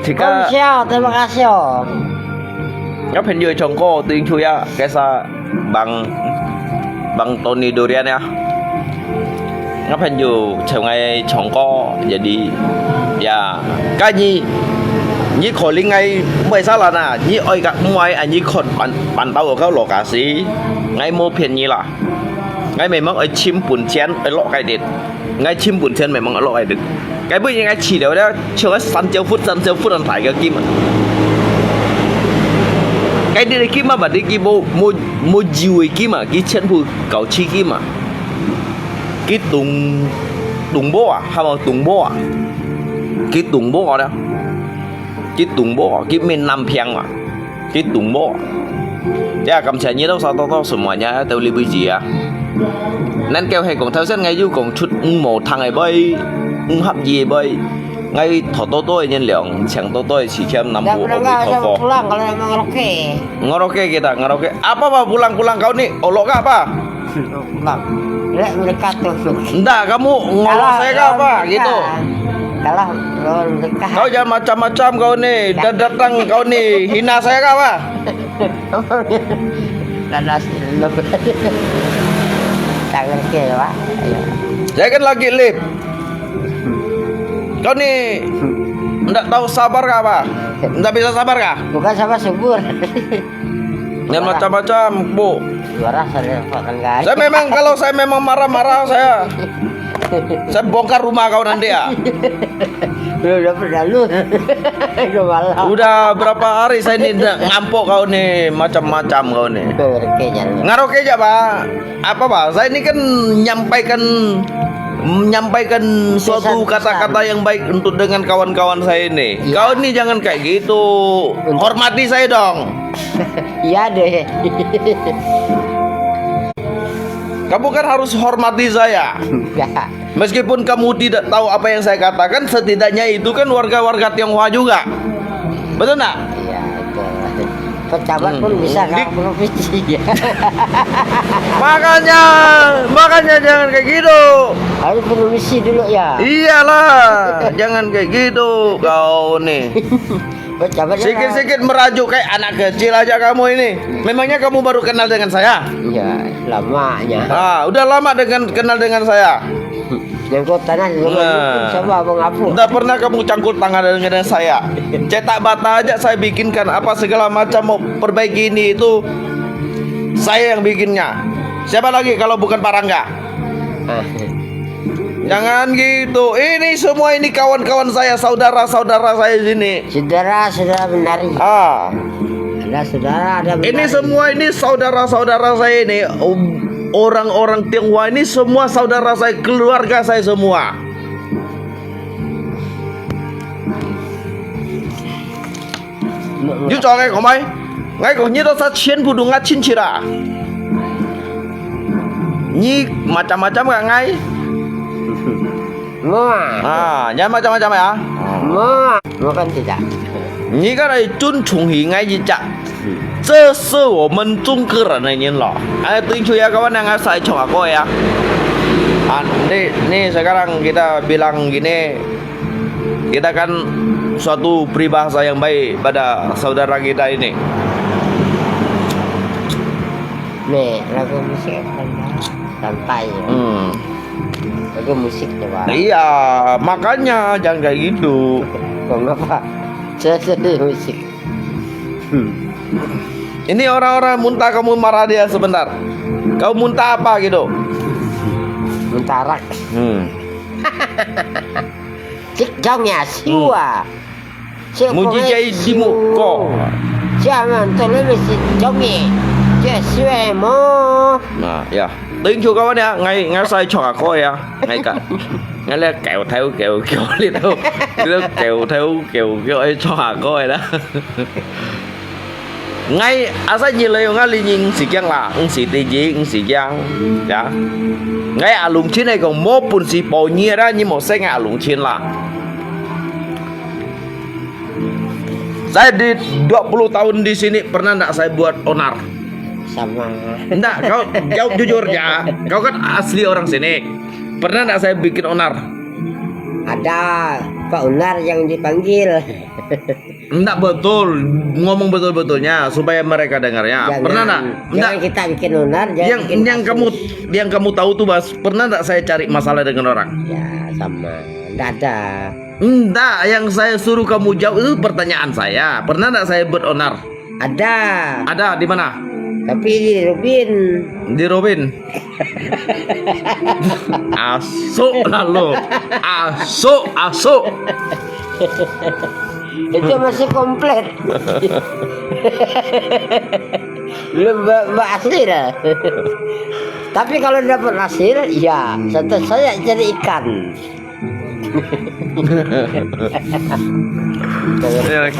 thì Kom cả siao, terima kasih. Oh. các bạn vừa chồng cô tiếng chui á cái sa bằng Tony Durian ya các bạn vừa chồng ngay chồng cô jadi ya cái như khỏi linh ngay bây giờ là nè như oi cả ngoài anh như khỏi bàn tàu ở các lokasi ngay mua phiền như là ngay mày mong ở chim bùn chén ở lọ cái đệt ngay chim bùn chén mày mong ở lọ cái đệt cái bây giờ ngay chỉ đều đó chưa có săn chiếu phút ăn phải cái kim cái đi kim mà bà đi kim mua dùi kim mà cái chân phụ cầu chi kim mà cái tùng bố à hay là tùng bố à cái tùng bố đó cái tùng bố cái miền Nam Piang mà cái tùng bố ya cầm chai như đâu sao tao semuanya tao lebih gì à nên kêu hay còn theo rất ngay du còn chút một thằng này bay hấp gì bay ngay thọ tôi nhân liệu chẳng tôi chỉ xem nằm Dah bộ pernah ở nggak thọ usah pulang kalau memang oke. Ngeroke kita ngeroke apa pulang kau nih olok apa Pulang. Lek mereka tuh. enggak kamu ngolok saya ke apa gitu Kalau mereka. kau jangan macam-macam kau nih datang kau nih hina saya ke apa Danas lu. Jangan kira Pak. Ayo. saya kan lagi live kau nih enggak tahu sabar ke apa enggak bisa sabar kah Bukan sama subur. jangan macam-macam bu Suara saya kan guys. kalau saya memang marah-marah saya bongkar rumah kau nanti ya Udah pernah lu. Udah malah. udah berapa hari saya ini ngampok kau nih macam-macam kau nih ngaroke aja pak apa pak saya ini kan menyampaikan suatu kata-kata yang baik untuk dengan kawan-kawan saya ini Ya. kau ini jangan kayak gitu hormati saya dong Iya deh. kamu kan harus hormati saya Enggak. meskipun kamu tidak tahu apa yang saya katakan setidaknya itu kan warga-warga Tionghoa juga betul nggak Iya itu. Pejabat pun bisa Dik. kalau provinsi. makanya jangan kayak gitu Harus permisi dulu ya. iyalah jangan kayak gitu kau nih Pejabat sikit-sikit merajuk kayak anak kecil aja kamu ini memangnya kamu baru kenal dengan saya Ya lamanya. udah lama kenal dengan saya Nyangkut tanah juga Nah. coba mengapu. udah pernah kamu cangkul tangan dengan saya cetak bata aja saya bikinkan apa segala macam mau perbaiki ini itu saya yang bikinnya siapa lagi kalau bukan Pak Rangga jangan gitu ini semua ini kawan-kawan saya saudara-saudara saya sini Saudara menari. Ada saudara ada menari. ini semua ini saudara-saudara saya ini orang-orang Tionghoa ini semua saudara saya keluarga saya semua như cho nghe của mày ngay của như đó sa chiến phụ đúng ngắt chín chỉ đã như macam-macam gak ngay Mua. ya macam-macam ya Mua kan tidak. như cái này chun trùng hỉ ngay gì chả这是我们中国人的年老tiếng Chui ya kawan yang saya coba kau ya nih sekarang kita bilang gini kita kan suatu peribahasa yang baik pada saudara kita ini Nih lagu musik santai. Lagu musik coba. iya makanya jangan kayak gitu Kenapa? Saya musik. ini orang-orang muntah kamu marah dia sebentar kau muntah apa gitu Mentarak. Cik jongnya siwa. Mujijai dimu ko. Jangan terlalu si jongnya. Cik siwa mo. Nah, ya. Tiếng Chu kawan ya, ngay sai chọn coi ya, ngay cả ngay là kéo theo đi đâu, kéo theo ấy chọn coi đó. Ngay asal nyilai ngay li nying si kiang lah, si tiji, si kiang, ya. Ngay alung chin này còn mốt pun si bò nhia đó, nhưng một xe ngay alung chin lah. Saya di 20 tahun di sini pernah enggak saya buat onar? Sama. Enggak, kau jujur ya. Kau kan asli orang sini. Pernah nggak saya bikin onar? Ada Pak Unar yang dipanggil. Enggak betul, ngomong betul-betulnya supaya mereka dengarnya. Pernah enggak? Jangan kita bikin unar, jangan bikin Yang kamu tahu tuh, Mas, pernah enggak saya cari masalah dengan orang? ya sama. Enggak ada. Enggak, yang saya suruh kamu jawab itu pertanyaan saya. Pernah enggak saya buat onar? Ada. Ada di mana? Tapi di Rubin. Di Robin. Asuk lalu. Asuk. Itu masih komplit. Belum berhasil. Tapi kalau dapat hasil, ya satu saya jadi ikan.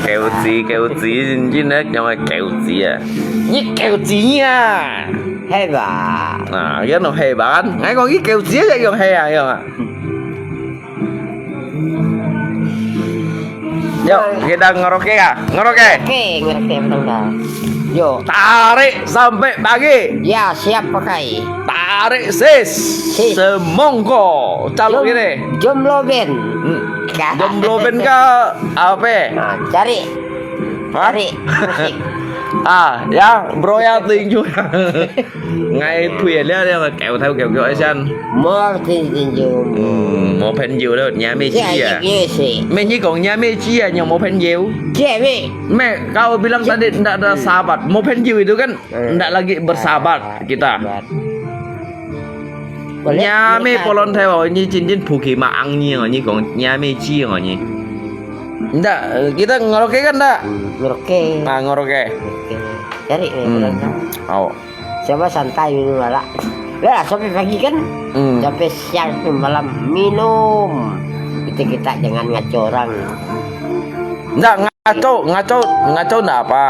Keuci, jinjina nama keuci ya. Ini keucinya. Hebat. Nah, cái nó hebat kan? Ngay còn cái keuci aja yang he ya. Yuk, kita ngeroke ya? Ngeroke. Oke, ngerti betul. Yo, Tarik sampai pagi. ya siap pakai. Tarik sis. Semongko. Caluk gini. Jomblo Ben. Jomblo ben ke apa? Nah, cari. Hah? Cari musik. Ya, bro ya tinju. Ngay thuyền đó mà kéo theo kiểu ấy chăn. Mau tinju. Một phen nhiều đâu, nhà mê chi à? Iya sih. Mê chi còn nhà mê chi à, yang mau pen nhiều. Cewek. Me, kau bilang tadi tidak ada sahabat. Mau pen itu kan tidak lagi bersahabat kita. Nhà mê polon theo như cincin puki mà ăn như như còn nhà mê chi ở như. Tidak, kita ngeroke kan enggak? Ngeroke. Nah, ngeroke. Cari nih. Oh. Coba santai minum lah. Lah sampai pagi kan, sampai siang sampai malam minum. Itu kita jangan ngaco orang. Enggak, ngaco enggak apa.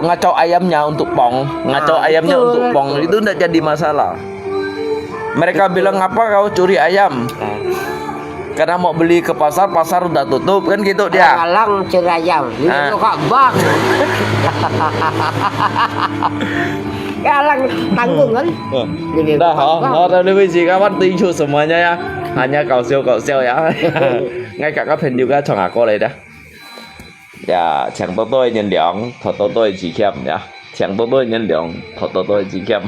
Ngacau ayamnya untuk pong, ayamnya betul. untuk pong itu enggak jadi masalah. Mereka bilang apa kau curi ayam? Karena mau beli ke pasar udah tutup kan gitu dia. Alang curi ayam. Itu kok bang. Alang tanggung kan? Lebih Dah, bang. terima kasih kawan tinju semuanya ya. Hanya kau siêu ya. Ngay cả các phần juga cho aku lấy dah. Ya, chẳng tốt tôi nhân lượng, thật tốt tôi chỉ khiêm nhá. Chẳng tốt tôi nhân lượng, thật tốt tôi chỉ khiêm.